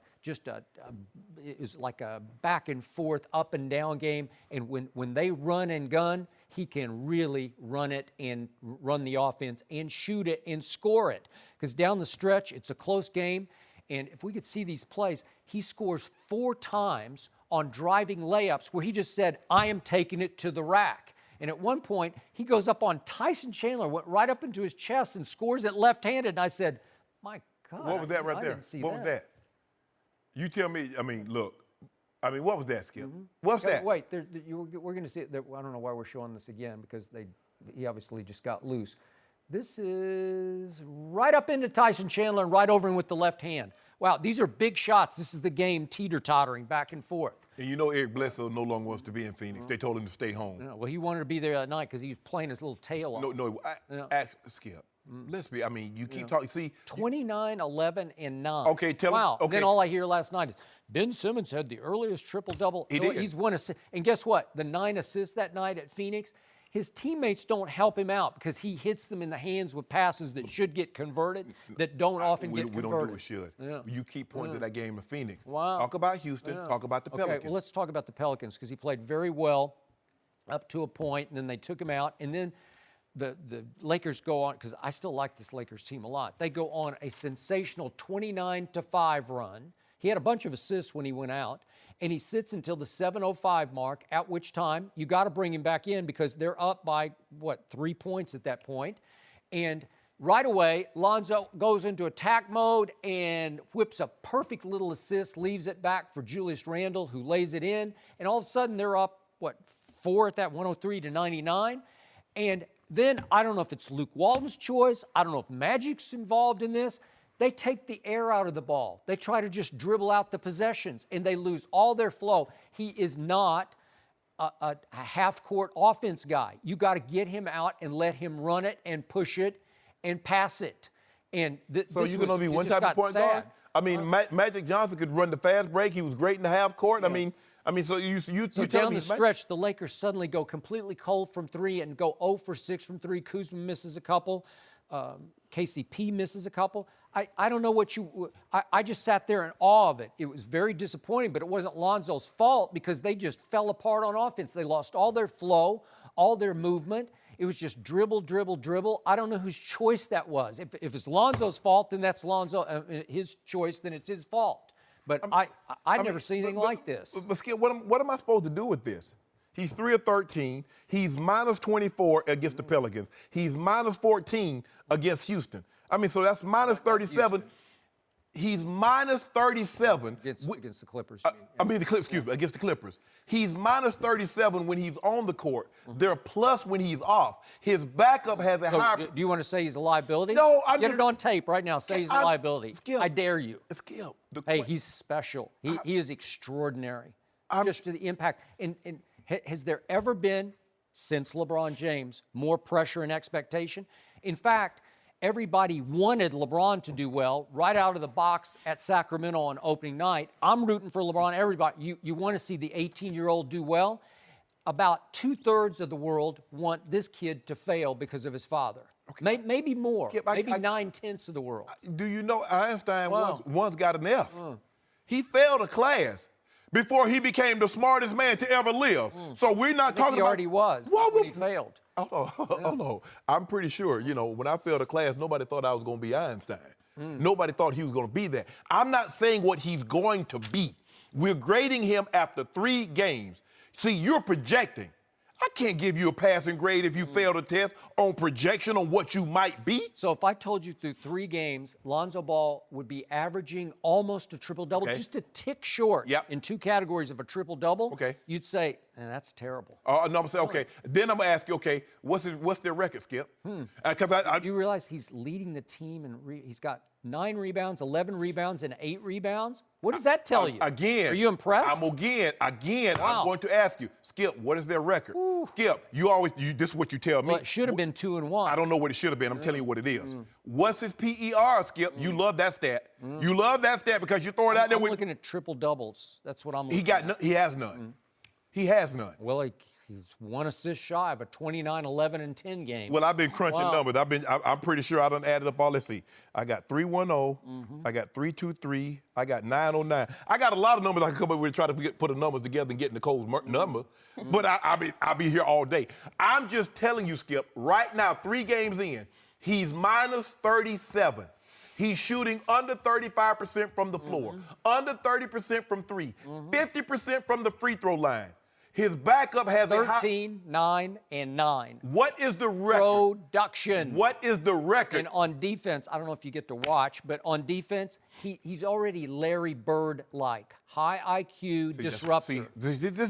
it was like a back and forth, up and down game. And when they run and gun, he can really run it and run the offense and shoot it and score it. Because down the stretch, it's a close game. And if we could see these plays, he scores 4 times on driving layups where he just said, I am taking it to the rack. And at one point, he goes up on Tyson Chandler, went right up into his chest and scores it left-handed. And I said, my God. What was that right there? Didn't see what was that? You tell me, look. What was that, Skip? What's that? Wait, we're going to see it. I don't know why we're showing this again because he obviously just got loose. This is right up into Tyson Chandler and right over him with the left hand. Wow, these are big shots. This is the game teeter-tottering back and forth. And you know Eric Bledsoe no longer wants to be in Phoenix. They told him to stay home. Well, he wanted to be there that night because he was playing his little tail off. Skip. Let's be. You keep talking. See, 29, 11, and 9. Okay, tell me. Wow. Okay. Then all I hear last night is Ben Simmons had the earliest triple-double. He did. He's won assist. And guess what? The 9 assists that night at Phoenix, his teammates don't help him out because he hits them in the hands with passes that should get converted that don't often get converted. We don't do it should. Yeah. You keep pointing to that game in Phoenix. Wow. Talk about Houston. Yeah. Talk about the Pelicans. Okay, well, let's talk about the Pelicans because he played very well up to a point, and then they took him out. And then the Lakers go on, because I still like this Lakers team a lot. They go on a sensational 29-5 run. He had a bunch of assists when he went out, and he sits until the 7:05 mark, at which time you got to bring him back in because they're up by, 3 points at that point. And right away, Lonzo goes into attack mode and whips a perfect little assist, leaves it back for Julius Randle, who lays it in. And all of a sudden, they're up, 4 at that, 103-99. And then, I don't know if it's Luke Walton's choice. I don't know if Magic's involved in this. They take the air out of the ball. They try to just dribble out the possessions, and they lose all their flow. He is not a half-court offense guy. You got to get him out and let him run it and push it and pass it. And so you're going to be one type of point guard? Magic Johnson could run the fast break. He was great in the half court. Yeah. So down the stretch, the Lakers suddenly go completely cold from 3 and go 0 for 6 from 3. Kuzma misses a couple. KCP misses a couple. I don't know what I just sat there in awe of it. It was very disappointing, but it wasn't Lonzo's fault because they just fell apart on offense. They lost all their flow, all their movement. It was just dribble, dribble, dribble. I don't know whose choice that was. If it's Lonzo's fault, then that's his choice, then it's his fault. But I've never seen anything like this. But Skip, what am I supposed to do with this? He's 3 of 13. He's minus 24 against the Pelicans. He's minus 14 against Houston. So that's minus 37. He's minus 37. Against the Clippers. Against the Clippers. He's minus 37 when he's on the court. They're plus when he's off. His backup has a higher. Do you want to say he's a liability? No, Get it on tape right now. Say he's a liability. Skip, I dare you. Skip. Hey, he's special. He is extraordinary. Just to the impact. And has there ever been, since LeBron James, more pressure and expectation? In fact, everybody wanted LeBron to do well right out of the box at Sacramento on opening night. I'm rooting for LeBron. Everybody, you want to see the 18-year-old do well? About 2/3 of the world want this kid to fail because of his father. Okay. Maybe more. Skip, maybe 9/10 of the world. Do you know Einstein once got an F? He failed a class before he became the smartest man to ever live. So we're not talking about. He already was when he failed. Oh, I'm pretty sure, when I failed a class, nobody thought I was going to be Einstein. Nobody thought he was going to be that. I'm not saying what he's going to be. We're grading him after 3 games. See, you're projecting. I can't give you a passing grade if you failed a test on projection on what you might be. So if I told you through 3 games, Lonzo Ball would be averaging almost a triple-double, just a tick short in 2 categories of a triple-double, you'd say, that's terrible. No, I'm going to say, okay. Then I'm going to ask you, okay, what's their record, Skip? Do you realize he's leading the team and he's got 9 rebounds, 11 rebounds, and 8 rebounds? What does that tell you? Again. Are you impressed? I'm going to ask you, Skip, what is their record? Skip, this is what you tell me. Well, it should have been 2-1. I don't know what it should have been. I'm telling you what it is. What's his PER, Skip? You love that stat. You love that stat because you throw it out there. I'm looking at triple doubles. That's what I'm looking at. He has none. He has none. Well, he's 1 assist shy of a 29, 11, and 10 game. Well, I've been crunching numbers. I'm pretty sure I done added up all. Let's see. I got 310. I got 323. I got 909. I got a lot of numbers I can come up with to try to put the numbers together and get Nicole's number. But I'll be here all day. I'm just telling you, Skip, right now, 3 games in, he's minus 37. He's shooting under 35% from the floor, under 30% from three, 50% from the free throw line. His backup has 13, 9, and 9. What is the record? Production. What is the record? And on defense, I don't know if you get to watch, but on defense, he's already Larry Bird-like. High IQ, disruptor.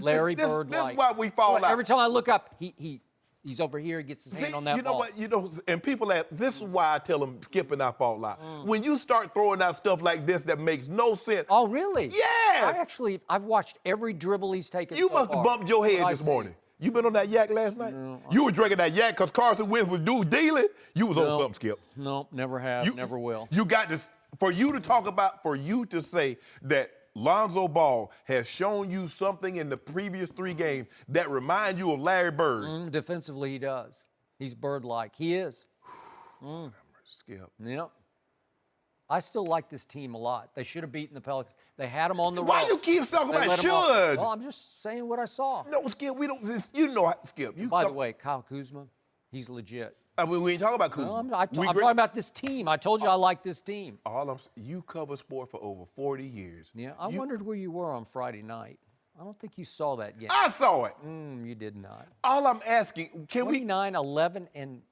Larry Bird-like. This is why we fall out. Every time I look up, he's over here, he gets his hand on that ball. You know what? And people this is why I tell them, Skip and I fall out. When you start throwing out stuff like this that makes no sense. Oh, really? Yes. I've watched every dribble he's taken You so must have far. bumped your head this morning. You been on that yak last night? No, you were drinking that yak because Carson Wentz was dealing. You was on something, Skip. No, never have, never will. You got this. For you to say that Lonzo Ball has shown you something in the previous 3 games that remind you of Larry Bird. Defensively, he does. He's Bird-like. He is. Skip. Yep. I still like this team a lot. They should have beaten the Pelicans. They had them on the road. Why you keep talking about should? Well, I'm just saying what I saw. No, Skip, we don't. You know, Skip. By the way, Kyle Kuzma, he's legit. I mean, we ain't talking about Kuzma. No, I'm talking about this team. I told you I like this team. You cover sport for over 40 years. Yeah, I wondered where you were on Friday night. I don't think you saw that game. I saw it. You did not. All I'm asking, can 29, 11, and...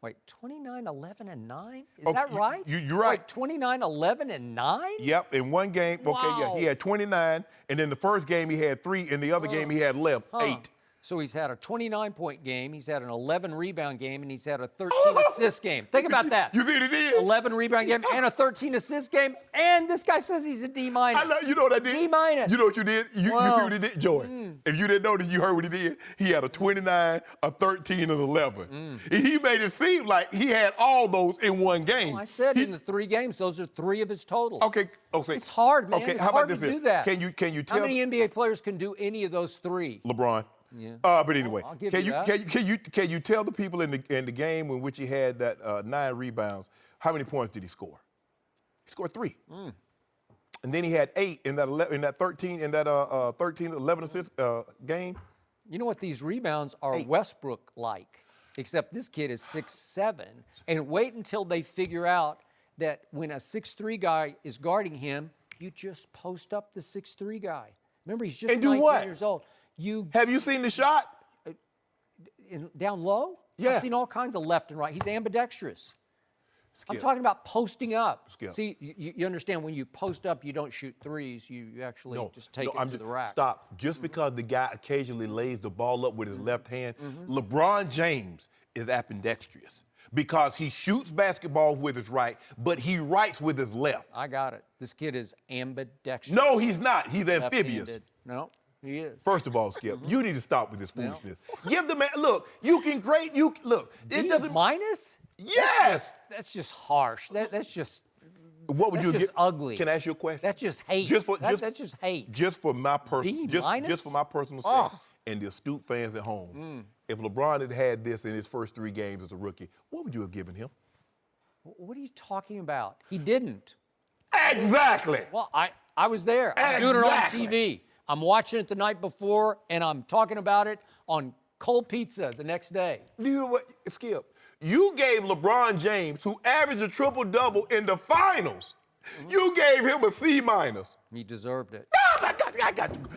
Wait, 29, 11, and 9? Is that right? You're right. Wait, 29, 11, and 9? Yep, in one game. Wow. Okay, yeah, he had 29, and then the first game he had 3, and the other game he had 8. So he's had a 29-point game, he's had an 11-rebound game, and he's had a 13-assist game. Think about that. You see what he did? 11-rebound game and a 13-assist game, and this guy says he's a D-. You know what I did? D-. You know what you did? You see what he did? Joy, if you didn't notice, you heard what he did. He had a 29, a 13, and an 11. And he made it seem like he had all those in one game. Well, I said in the 3 games, those are 3 of his totals. Okay. It's hard, man. Okay, It's how hard about this? to do that. Can you tell? How many NBA players can do any of those 3? LeBron. Yeah. But anyway, I'll give can you that. can you tell the people in the game in which he had that 9 rebounds, how many points did he score? He scored 3. And then he had 8 in that 13 11 assist game. You know what? These rebounds are Westbrook-like, except this kid is 6'7". And wait until they figure out that when a 6'3" guy is guarding him, you just post up the 6'3" guy. Remember, he's just 19 years old. Have you seen the shot? Down low? Yeah. I've seen all kinds of left and right. He's ambidextrous. Skip. I'm talking about posting up. Skip. See, you understand when you post up, you don't shoot threes. You actually just take it to the rack. Stop. Just because the guy occasionally lays the ball up with his left hand, LeBron James is ambidextrous because he shoots basketball with his right, but he writes with his left. I got it. This kid is ambidextrous. No, he's not. He's amphibious. Left-handed. No. He is. First of all, Skip, you need to stop with this foolishness. Give the man, look, you can grade, look, it doesn't. Minus? Yes. That's just harsh. That's just. What would that's you just get? ugly. Can I ask you a question? That's just hate. That's just hate. Just for my personal, just for my personal sake, and the astute fans at home, if LeBron had had this in his first 3 games as a rookie, what would you have given him? What are you talking about? He didn't. Exactly. Well, I was there. I'm doing it on TV. I'm watching it the night before, and I'm talking about it on cold pizza the next day. Do you know what, Skip? You gave LeBron James, who averaged a triple-double in the finals, you gave him a C-. He deserved it.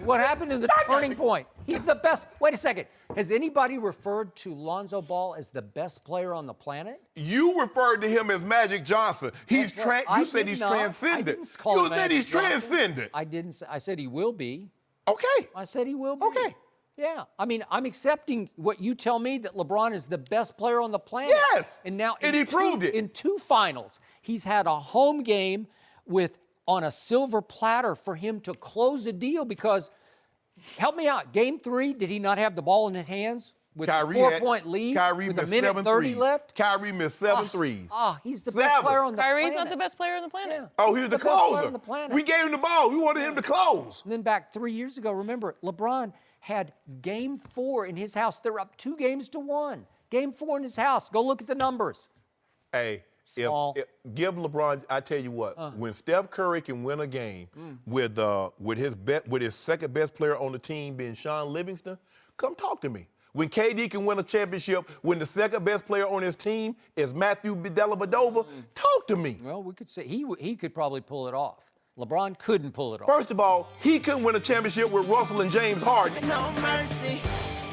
What happened in the turning point? He's the best. Wait a second. Has anybody referred to Lonzo Ball as the best player on the planet? You referred to him as Magic Johnson. You said he's transcendent. I didn't call him said he's Magic Johnson. transcendent. I didn't say. I said he will be. Okay. I said he will be. Okay. Yeah. I mean, I'm accepting what you tell me, that LeBron is the best player on the planet. Yes. And now he proved it. In 2 finals, he's had a home game on a silver platter for him to close a deal because, help me out, game 3, did he not have the ball in his hands with a 4-point lead with a minute 30 left? Kyrie missed 7 threes. He's the best player on the planet. Kyrie's not the best player on the planet. Yeah. Oh, he's the best player closer. on the planet. We gave him the ball. We wanted him to close. And then back 3 years ago, remember, LeBron had game 4 in his house. They're up 2 games to 1. Game 4 in his house. Go look at the numbers. Hey, give LeBron. I tell you what, when Steph Curry can win a game with his second best player on the team being Sean Livingston, come talk to me. When KD can win a championship, when the second best player on his team is Matthew Dellavedova, talk to me. Well, we could say he could probably pull it off. LeBron couldn't pull it off. First of all, he couldn't win a championship with Russell and James Harden. No mercy.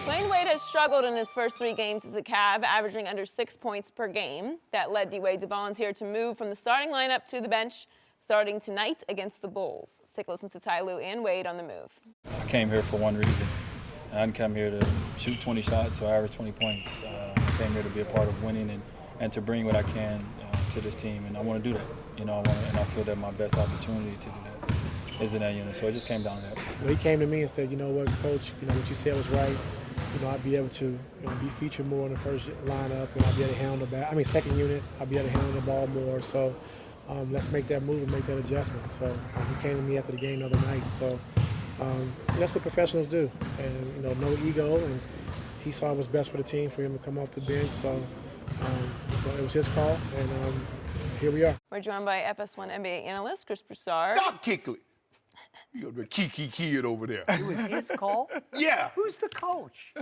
Dwyane Wade has struggled in his first 3 games as a Cav, averaging under 6 points per game. That led D-Wade to volunteer to move from the starting lineup to the bench, starting tonight against the Bulls. Let's take a listen to Ty Lue and Wade on the move. I came here for one reason. I didn't come here to shoot 20 shots or average 20 points. I came here to be a part of winning and to bring what I can to this team, and I want to do that. And I feel that my best opportunity to do that is in that unit. So it just came down to that. Well, he came to me and said, you know what, Coach, what you said was right. I'd be able to be featured more in the first lineup, and I'd be able to handle second unit, I'd be able to handle the ball more. So let's make that move and make that adjustment. So he came to me after the game the other night. So that's what professionals do. And, no ego. And he saw what's best for the team for him to come off the bench. So it was his call, and here we are. We're joined by FS1 NBA analyst Chris Broussard. Stop Kickley. You got the kiki kid over there. It was his call? Yeah. Who's the coach?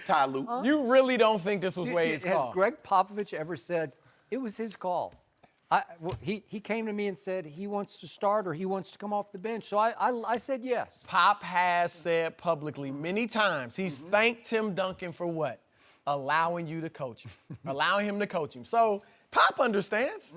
Ty Lue. You really don't think this was Wade's Has call? Greg Popovich ever said it was his call? He came to me and said he wants to start or he wants to come off the bench. So I said yes. Pop has said publicly many times he's thanked Tim Duncan for what? Allowing you to coach him. Allowing him to coach him. So Pop understands.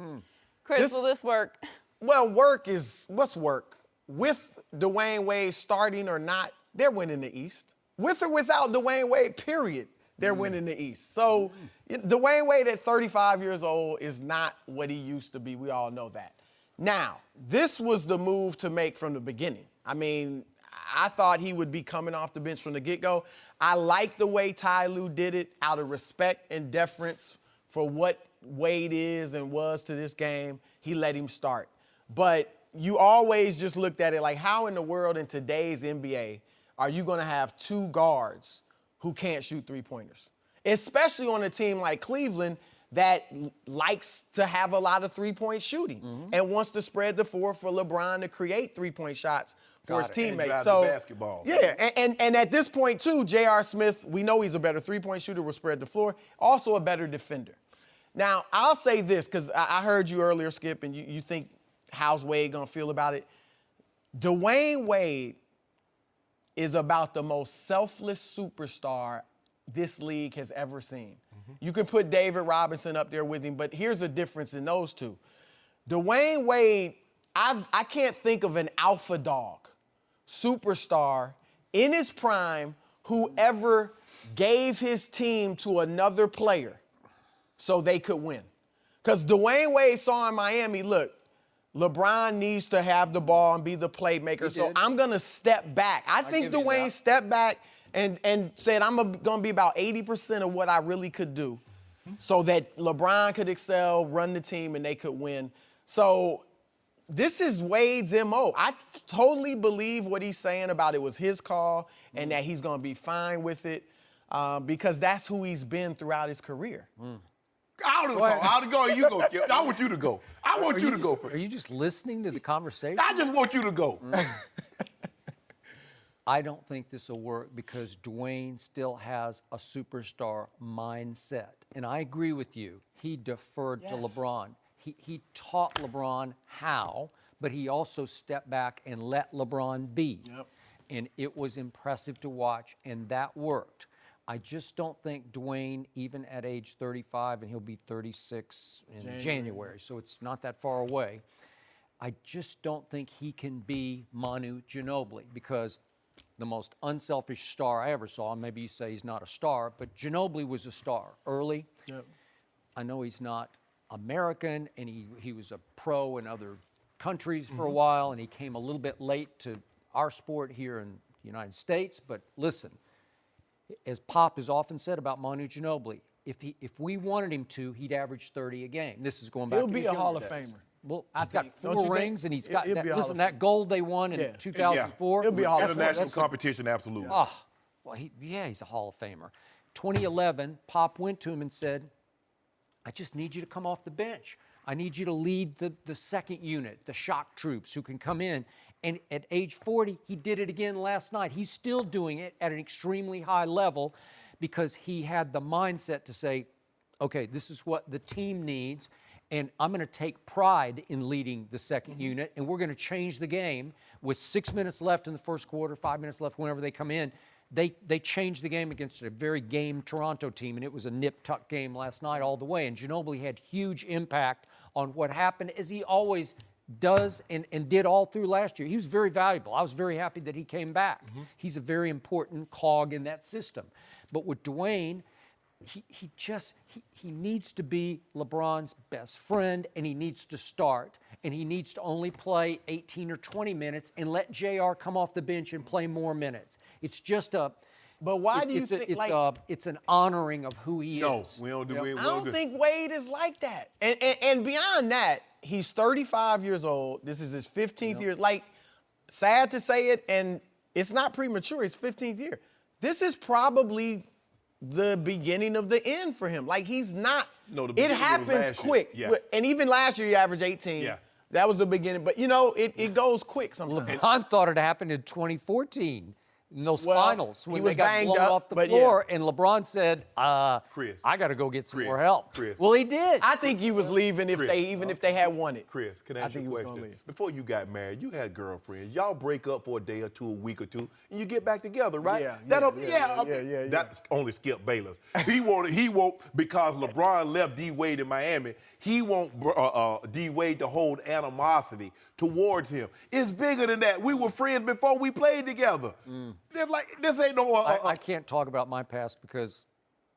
Chris, will this work? Well, what's work? With Dwyane Wade starting or not, they're winning the East. With or without Dwyane Wade, period, they're winning the East. So Dwyane Wade at 35 years old is not what he used to be. We all know that. Now, this was the move to make from the beginning. I thought he would be coming off the bench from the get-go. I like the way Ty Lue did it out of respect and deference for what Wade is and was to this game. He let him start. But you always just looked at it like, how in the world in today's NBA are you going to have 2 guards who can't shoot 3-pointers? Especially on a team like Cleveland that likes to have a lot of 3-point shooting and wants to spread the floor for LeBron to create 3-point shots for his teammates. So basketball. Yeah, and at this point too, J.R. Smith, we know he's a better 3-point shooter, will spread the floor, also a better defender. Now, I'll say this, because I heard you earlier, Skip, and you think how's Wade gonna feel about it? Dwyane Wade is about the most selfless superstar this league has ever seen. You can put David Robinson up there with him, but here's the difference in those two. Dwyane Wade, I can't think of an alpha dog superstar in his prime who ever gave his team to another player so they could win. Because Dwyane Wade saw in Miami, look, LeBron needs to have the ball and be the playmaker, so I'm going to step back. I think Dwyane stepped back and said, I'm going to be about 80% of what I really could do so that LeBron could excel, run the team, and they could win. So this is Wade's M.O. I totally believe what he's saying about it was his call and that he's going to be fine with it because that's who he's been throughout his career. I want to go. You go, Skip. I want you to go. I want you to go first. Are you just listening to the conversation? I just want you to go. I don't think this will work because Dwyane still has a superstar mindset. And I agree with you. He deferred to LeBron. He taught LeBron how, but he also stepped back and let LeBron be. And it was impressive to watch, and that worked. I just don't think Dwyane, even at age 35, and he'll be 36 in January, so it's not that far away, I just don't think he can be Manu Ginobili because the most unselfish star I ever saw, and maybe you say he's not a star, but Ginobili was a star early. I know he's not American, and he was a pro in other countries for a while, and he came a little bit late to our sport here in the United States, but listen, as Pop has often said about Manu Ginobili, if we wanted him to, he'd average 30 a game. This is going back to his He'll be a Hall of days. Famer. Well, he's got 4 rings, and he's got He'll be a Hall of that gold they won in 2004. He'll be a Hall of Famer. International competition, absolutely. Well, he's a Hall of Famer. 2011, Pop went to him and said, I just need you to come off the bench. I need you to lead the second unit, the shock troops who can come in. And at age 40, he did it again last night. He's still doing it at an extremely high level. because he had the mindset to say, okay, this is what the team needs, and I'm going to take pride in leading the second unit, and we're going to change the game with 6 minutes left in the first quarter, 5 minutes left whenever they come in. They changed the game against a very game Toronto team, and it was a nip-tuck game last night all the way, and Ginobili had huge impact on what happened, as he always does and did all through last year. He was very valuable. I was very happy that he came back. He's a very important cog in that system. But with Dwyane, he needs to be LeBron's best friend, and he needs to start, and he needs to only play 18 or 20 minutes and let JR come off the bench and play more minutes. It's just a... But why do you think, it's an honoring of who he is. No, we don't do it. I don't think Wade is like that. And beyond that, he's 35 years old. This is his 15th year. Like, sad to say it, and it's not premature. His 15th year. This is probably the beginning of the end for him. Like, he's not. No, it happens quick. Yeah. And even last year, he averaged 18. Yeah. That was the beginning. But, you know, it goes quick sometimes. LeBron thought it happened in 2014. In those finals, when he was they got banged blown up, off the but floor, and LeBron said, Chris, I got to go get some Chris, more help. Chris. Well, he did. I think he was leaving if they had won it. Chris, can I ask you a think he was question? gonna leave. Before you got married, you had girlfriends. Y'all break up for a day or two, a week or two, and you get back together, right? Yeah. That's only Skip Bayless. He won't, because LeBron left D. Wade in Miami, he won't D. Wade to hold animosity towards him. It's bigger than that. We were friends before we played together. They're like, this ain't no... I can't talk about my past because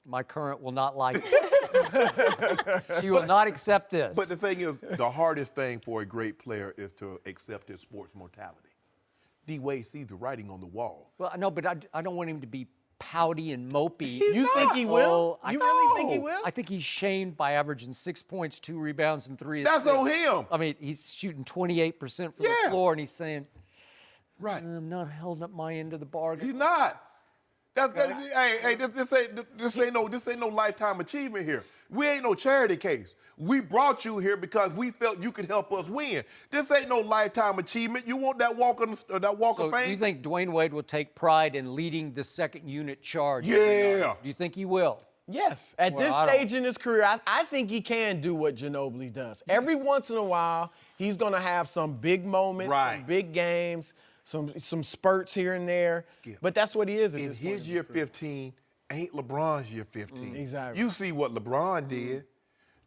my current will not like it. She will not accept this. But the thing is, the hardest thing for a great player is to accept his sports mortality. D. Wade sees the writing on the wall. Well, no, but I don't want him to be pouty and mopey. You think he will? You really think he will? I think he's shamed by averaging 6 points, 2 rebounds, and 3 That's assists. on him. I mean, he's shooting 28% from the floor, and he's saying, right, I'm not holding up my end of the bargain. He's not. This ain't no lifetime achievement here. We ain't no charity case. We brought you here because we felt you could help us win. This ain't no lifetime achievement. You want that walk of fame? Do you think Dwyane Wade will take pride in leading the second unit charge? Yeah. Do you think he will? Yes. At this stage in his career, I think he can do what Ginobili does. Every once in a while, he's going to have some big moments, some big games, some spurts here and there. But that's what he is at this point. His year 15 ain't LeBron's year 15. Exactly. You see what LeBron did.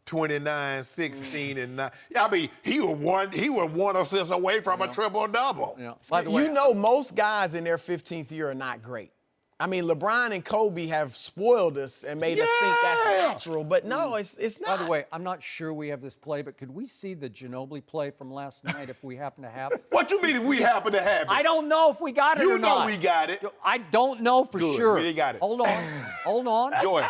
29, 16, and 9. I mean, he was one assist away from a triple-double. Yeah. By the way, most guys in their 15th year are not great. I mean, LeBron and Kobe have spoiled us and made us think that's natural, but no, it's not. By the way, I'm not sure we have this play, but could we see the Ginobili play from last night if we happen to have it? What you mean if we happen to have it? I don't know if we got it or not. You know we got it. I don't know for sure. We got it. Hold on. Joy.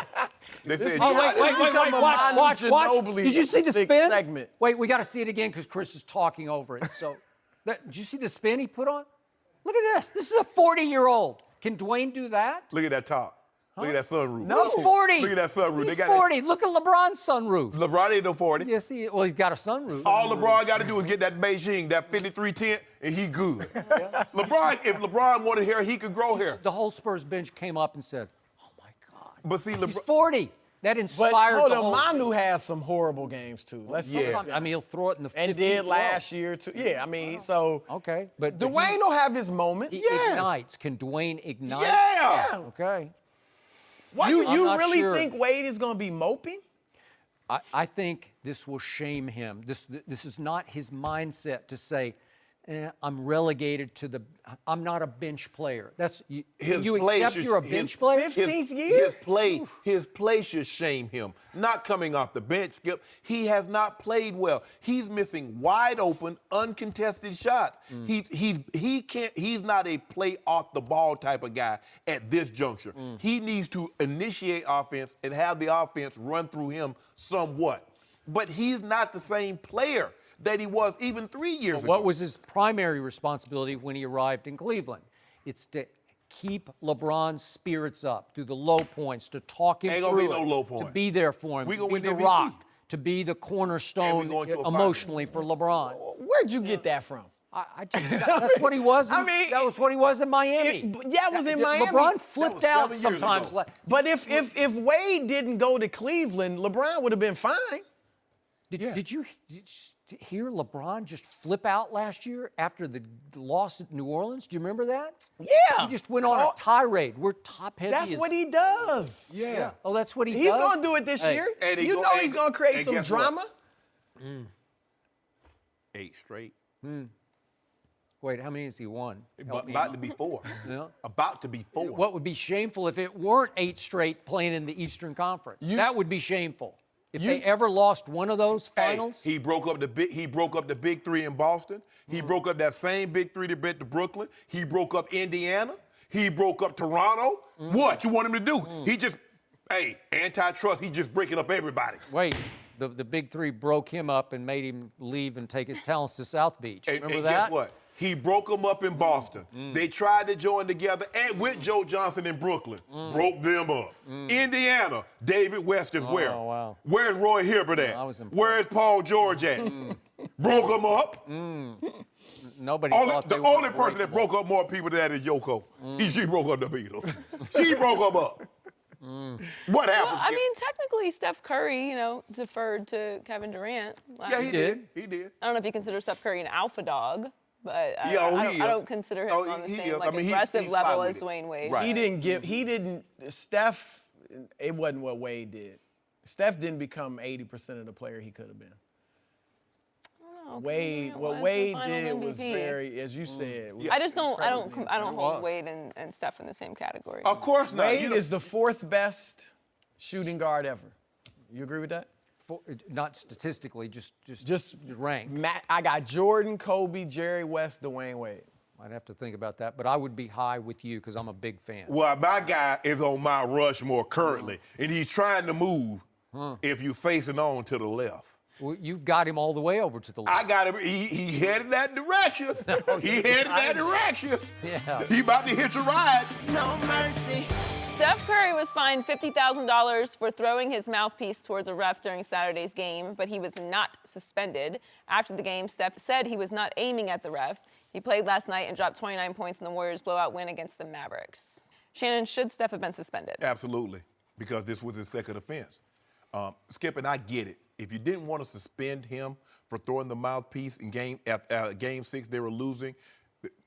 They said, Watch. Did you see the spin? Segment. Wait, we got to see it again because Chris is talking over it. So, did you see the spin he put on? Look at this. This is a 40-year-old. Can Dwyane do that? Look at that top. Look at that sunroof. No, he's 40. Look at that sunroof. He's 40. Look at LeBron's sunroof. LeBron ain't no 40. Yes, he's got a sunroof. All LeBron got to do is get that Beijing, that 53 tint, and he good. If LeBron wanted hair, he could grow hair. The whole Spurs bench came up and said, oh, my God. But see, He's 40. That inspired the whole whole Manu has some horrible games, too. I mean, he'll throw it in the 50s. And did last year, too. Yeah, I mean, so. Okay. But Dwyane will have his moments. He ignites. Can Dwyane ignite? Yeah. Okay. You really think Wade is going to be moping? I think this will shame him. This is not his mindset to say, I'm relegated to I'm not a bench player. You accept you're a bench player? 15th year? His play should shame him. Not coming off the bench, Skip. He has not played well. He's missing wide open, uncontested shots. He's not a play off the ball type of guy at this juncture. He needs to initiate offense and have the offense run through him somewhat. But he's not the same player that he was even 3 years ago. What was his primary responsibility when he arrived in Cleveland? It's to keep LeBron's spirits up through the low points, to talk him Ain't through gonna be it, no low point. to be there for him, We to gonna be win the MVP. rock, to be the cornerstone And we going to a emotionally for LeBron. Where'd you get that from? That's what he was. That was what he was in Miami. That was in Miami. LeBron flipped out sometimes. But if Wade didn't go to Cleveland, LeBron would have been fine. Did you hear LeBron just flip out last year after the loss at New Orleans? Do you remember that? Yeah. He just went on a tirade. We're top heavy. That's what he does. Yeah. Oh, that's what he does? He's going to do it this year. You know he's going to create some drama. 8 straight. Wait, how many has he won? About to be 4. Yeah. About to be 4. What would be shameful if it weren't 8 straight playing in the Eastern Conference? That would be shameful. If they ever lost one of those finals. He broke up the big 3 in Boston. He broke up that same big 3 that bet to Brooklyn. He broke up Indiana. He broke up Toronto. What you want him to do? He just, antitrust. He just breaking up everybody. Wait. The big 3 broke him up and made him leave and take his talents to South Beach. Remember that? Guess what? He broke them up in Boston. They tried to join together and with Joe Johnson in Brooklyn. Broke them up. Indiana, David West is where? Oh, wow. Where's Roy Hibbert at? Where's Paul George at? Broke them up. Nobody thought the only person that broke up more people than that is Yoko. She broke up the Beatles. She broke them up. What happened? Well, I mean, technically, Steph Curry, deferred to Kevin Durant. Yeah, he did. He did. I don't know if you consider Steph Curry an alpha dog, but I don't consider him on the same aggressive level as Dwyane Wade. Right. Steph, it wasn't what Wade did. Steph didn't become 80% of the player he could have been. What Wade did was very, as you said. I don't hold Wade and Steph in the same category. Of course not. Wade is the 4th best shooting guard ever. You agree with that? Not statistically, just ranked. I got Jordan, Kobe, Jerry West, Dwyane Wade. I'd have to think about that, but I would be high with you because I'm a big fan. Well, my guy is on Mount Rushmore currently, and he's trying to move if you're facing on to the left. Well, you've got him all the way over to the left. I got him. He headed that direction. He headed that direction. Yeah. He about to hitch a ride. No mercy. Steph Curry was fined $50,000 for throwing his mouthpiece towards a ref during Saturday's game, but he was not suspended. After the game, Steph said he was not aiming at the ref. He played last night and dropped 29 points in the Warriors' blowout win against the Mavericks. Shannon, should Steph have been suspended? Absolutely, because this was his second offense. Skip, and I get it. If you didn't want to suspend him for throwing the mouthpiece in game 6, they were losing.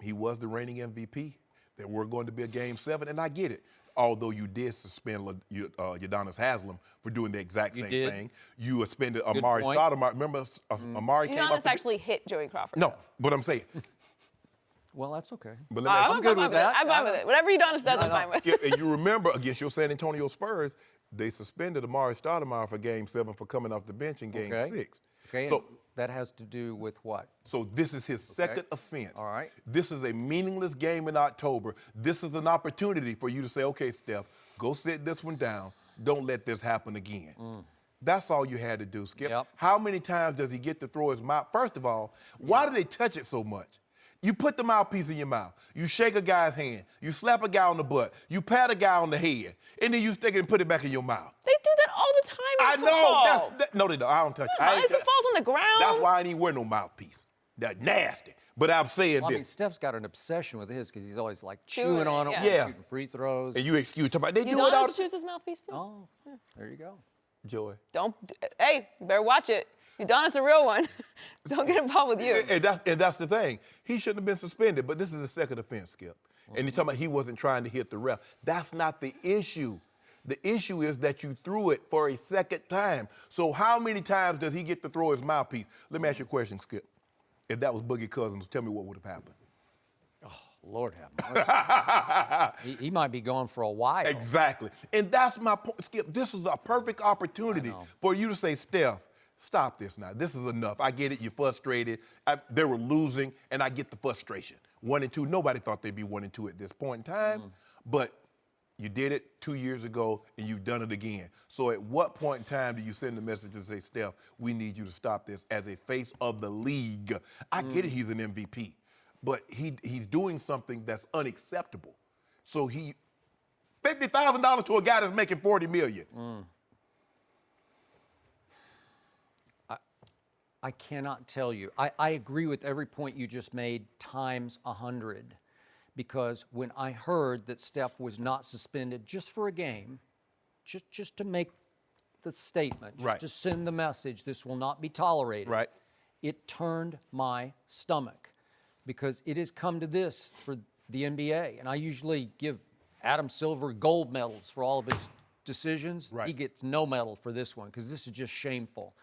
He was the reigning MVP. There were going to be a game 7, and I get it. Although you did suspend Udonis Haslem for doing the exact same thing. You suspended Amari Stoudemire. Remember, Amari came up. Udonis actually hit Joey Crawford. No, but I'm saying. Well, that's okay. But I'm good with that. I'm fine with it. Whatever Udonis does, I'm fine with. Skip, and you remember against your San Antonio Spurs, they suspended Amari Stoudemire for game 7 for coming off the bench in game 6. Okay, so that has to do with what? So this is his second offense. All right. This is a meaningless game in October. This is an opportunity for you to say, okay, Steph, go sit this one down. Don't let this happen again. That's all you had to do, Skip. Yep. How many times does he get to throw his mouth? First of all, why do they touch it so much? You put the mouthpiece in your mouth. You shake a guy's hand. You slap a guy on the butt. You pat a guy on the head. And then you stick it and put it back in your mouth. They do that all the time in football. I know. No, they don't. I don't touch it. Unless it falls on the ground. That's why I didn't wear no mouthpiece. That's nasty. But I'm saying I this. mean, Steph's got an obsession with his because he's always like chewing on it, yeah. shooting free throws. And you excuse about they do it all. Udonis chews his mouthpiece too. Oh, there you go. Joy. Hey, you better watch it. Udonis a real one. Don't get involved with you. And that's the thing. He shouldn't have been suspended, but this is his second offense, Skip. And you're talking about he wasn't trying to hit the ref. That's not the issue. The issue is that you threw it for a second time. So how many times does he get to throw his mouthpiece? Let me ask you a question, Skip. If that was Boogie Cousins, tell me what would have happened. Oh, Lord have mercy. he might be gone for a while. Exactly. And that's my point, Skip. This is a perfect opportunity for you to say, Steph, stop this now. This is enough. I get it. You're frustrated. They were losing, and I get the frustration. 1-2. Nobody thought they'd be 1-2 at this point in time, but you did it 2 years ago, and you've done it again. So at what point in time do you send a message to say, Steph, we need you to stop this as a face of the league? I get it. He's an MVP, but he's doing something that's unacceptable. So $50,000 to a guy that's making $40 million. I cannot tell you. I agree with every point you just made times 100, because when I heard that Steph was not suspended just for a game, just to make the statement, just to send the message, this will not be tolerated, it turned my stomach, because it has come to this for the NBA. And I usually give Adam Silver gold medals for all of his decisions. He gets no medal for this one, because this is just shameful.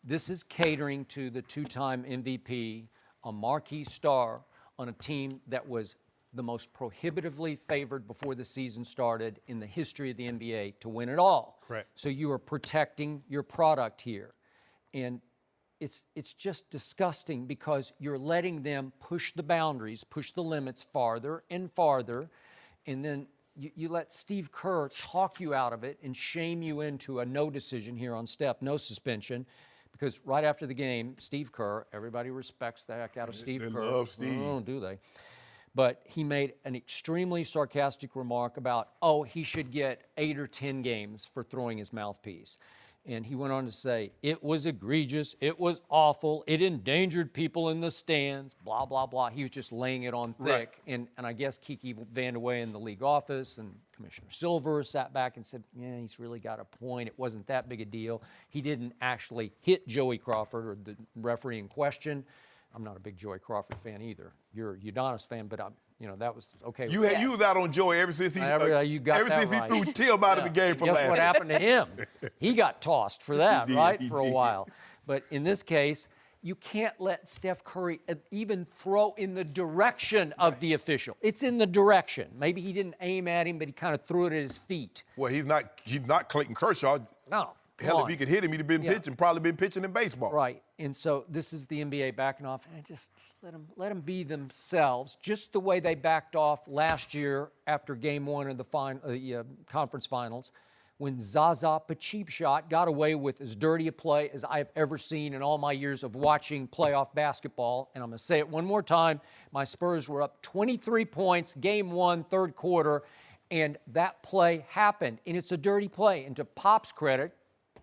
This is catering to the two-time MVP, a marquee star on a team that was the most prohibitively favored before the season started in the history of the NBA to win it all. So you are protecting your product here. And it's just disgusting, because you're letting them push the boundaries, push the limits farther and farther, and then you let Steve Kerr talk you out of it and shame you into a no decision here on Steph, no suspension. Because right after the game, Steve Kerr, everybody respects the heck out of Steve Kerr. They love Steve. Oh, do they? But he made an extremely sarcastic remark about, he should get 8 or 10 games for throwing his mouthpiece. And he went on to say, it was egregious, it was awful, it endangered people in the stands, blah, blah, blah. He was just laying it on thick. And I guess Kiki Vandeweghe in the league office and Commissioner Silver sat back and said, yeah, he's really got a point. It wasn't that big a deal. He didn't actually hit Joey Crawford, or the referee in question. I'm not a big Joey Crawford fan either. You're a Udonis fan, but that was okay. You was out on Joey ever since he you got ever that since right. he threw Tim out of the game for last. Guess what happened to him? He got tossed for that, for a while. But in this case, you can't let Steph Curry even throw in the direction of the official. It's in the direction. Maybe he didn't aim at him, but he kind of threw it at his feet. Well, he's not Clayton Kershaw. No. Hell, if he could hit him, he'd have been pitching, probably been pitching in baseball. Right. And so this is the NBA backing off. And just let them be themselves, just the way they backed off last year after Game 1 of the conference finals, when Zaza Pachulia got away with as dirty a play as I've ever seen in all my years of watching playoff basketball. And I'm going to say it one more time. My Spurs were up 23 points, Game 1, third quarter, and that play happened. And it's a dirty play. And to Pop's credit,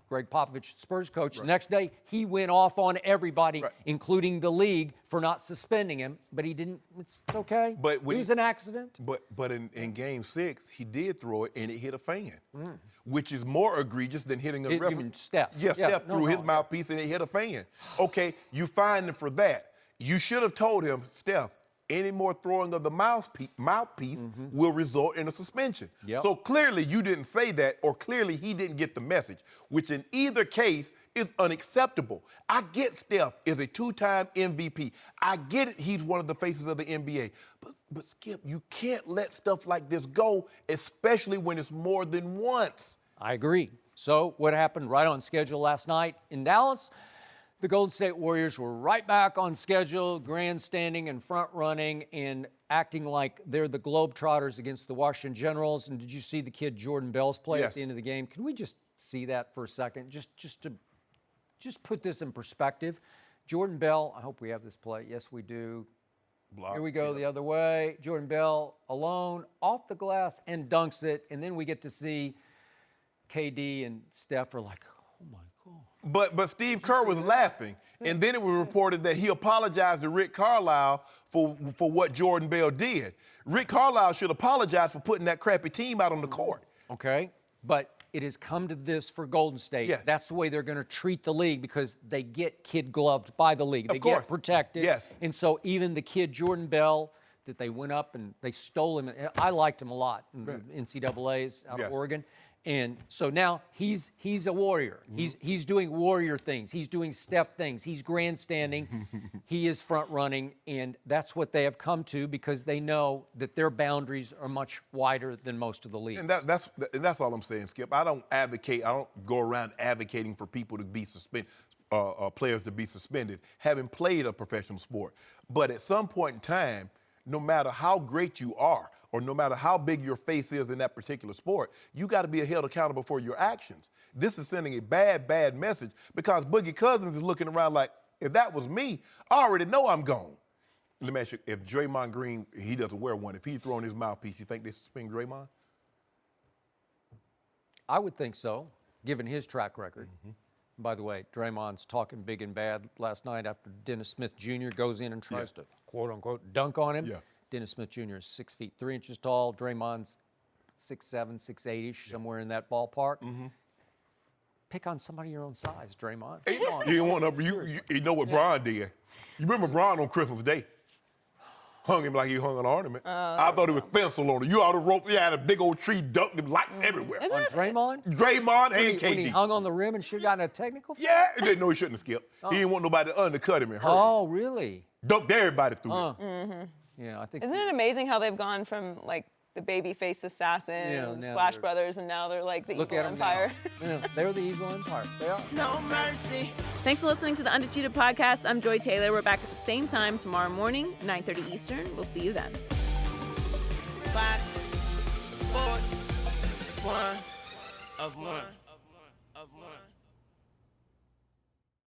Greg Popovich, Spurs coach, the next day he went off on everybody, including the league, for not suspending him. But he didn't. It's okay. But it was an accident. But in Game 6, he did throw it, and it hit a fan, which is more egregious than hitting a referee. Even Steph. Yes, Steph threw his mouthpiece, and it hit a fan. Okay, you fined him for that. You should have told him, Steph, any more throwing of the mouthpiece will result in a suspension. So clearly you didn't say that, or clearly he didn't get the message, which in either case is unacceptable. I get Steph is a two-time MVP. I get it, he's one of the faces of the NBA. But Skip, you can't let stuff like this go, especially when it's more than once. I agree. So what happened right on schedule last night in Dallas? The Golden State Warriors were right back on schedule, grandstanding and front-running and acting like they're the Globetrotters against the Washington Generals. And did you see the kid Jordan Bell's play at the end of the game? Can we just see that for a second? Just to put this in perspective. Jordan Bell, I hope we have this play. Yes, we do. Here we go the other way. Jordan Bell alone, off the glass, and dunks it. And then we get to see KD and Steph are like, oh, my God. But Steve Kerr was laughing, and then it was reported that he apologized to Rick Carlisle for what Jordan Bell did. Rick Carlisle should apologize for putting that crappy team out on the court. Okay, but it has come to this for Golden State. Yes. That's the way they're going to treat the league, because they get kid-gloved by the league. They get protected. Yes. And so even the kid Jordan Bell that they went up and they stole him, I liked him a lot in the NCAAs out of Oregon. And so now he's a warrior. He's doing warrior things. He's doing Steph things. He's grandstanding. He is front running, and that's what they have come to, because they know that their boundaries are much wider than most of the league. And that's all I'm saying, Skip. I don't go around advocating for people to be suspended, players to be suspended, having played a professional sport. But at some point in time, no matter how great you are, or no matter how big your face is in that particular sport, you got to be held accountable for your actions. This is sending a bad message, because Boogie Cousins is looking around like, if that was me, I already know I'm gone. Let me ask you, if Draymond Green, he doesn't wear one, if he's throwing his mouthpiece, you think they suspend Draymond? I would think so, given his track record. By the way, Draymond's talking big and bad last night after Dennis Smith Jr. goes in and tries to, quote-unquote, dunk on him. Yeah. Dennis Smith Jr. is 6 feet 3 inches tall. Draymond's 6'7", 6'8"-ish, somewhere in that ballpark. Pick on somebody your own size, Draymond. You didn't want to. You know what Bron did? You remember Bron on Christmas Day? Hung him like he hung an ornament. I thought it was pencil on it. You ought to rope. You had a big old tree, ducked him, lights everywhere. On Draymond? Draymond and KD. When he hung on the rim and should have gotten a technical? Yeah, they know he shouldn't have skipped. He didn't want nobody to undercut him and hurt him. Oh, really? Dunked everybody through it. Yeah, I think. Isn't it amazing how they've gone from like the baby-faced assassins, now Splash they're- Brothers, and now they're like the Look evil at them empire. now. Yeah, they're the evil empire. They are. No mercy. Thanks for listening to the Undisputed Podcast. I'm Joy Taylor. We're back at the same time tomorrow morning, 9:30 Eastern. We'll see you then. Fox Sports, one of one.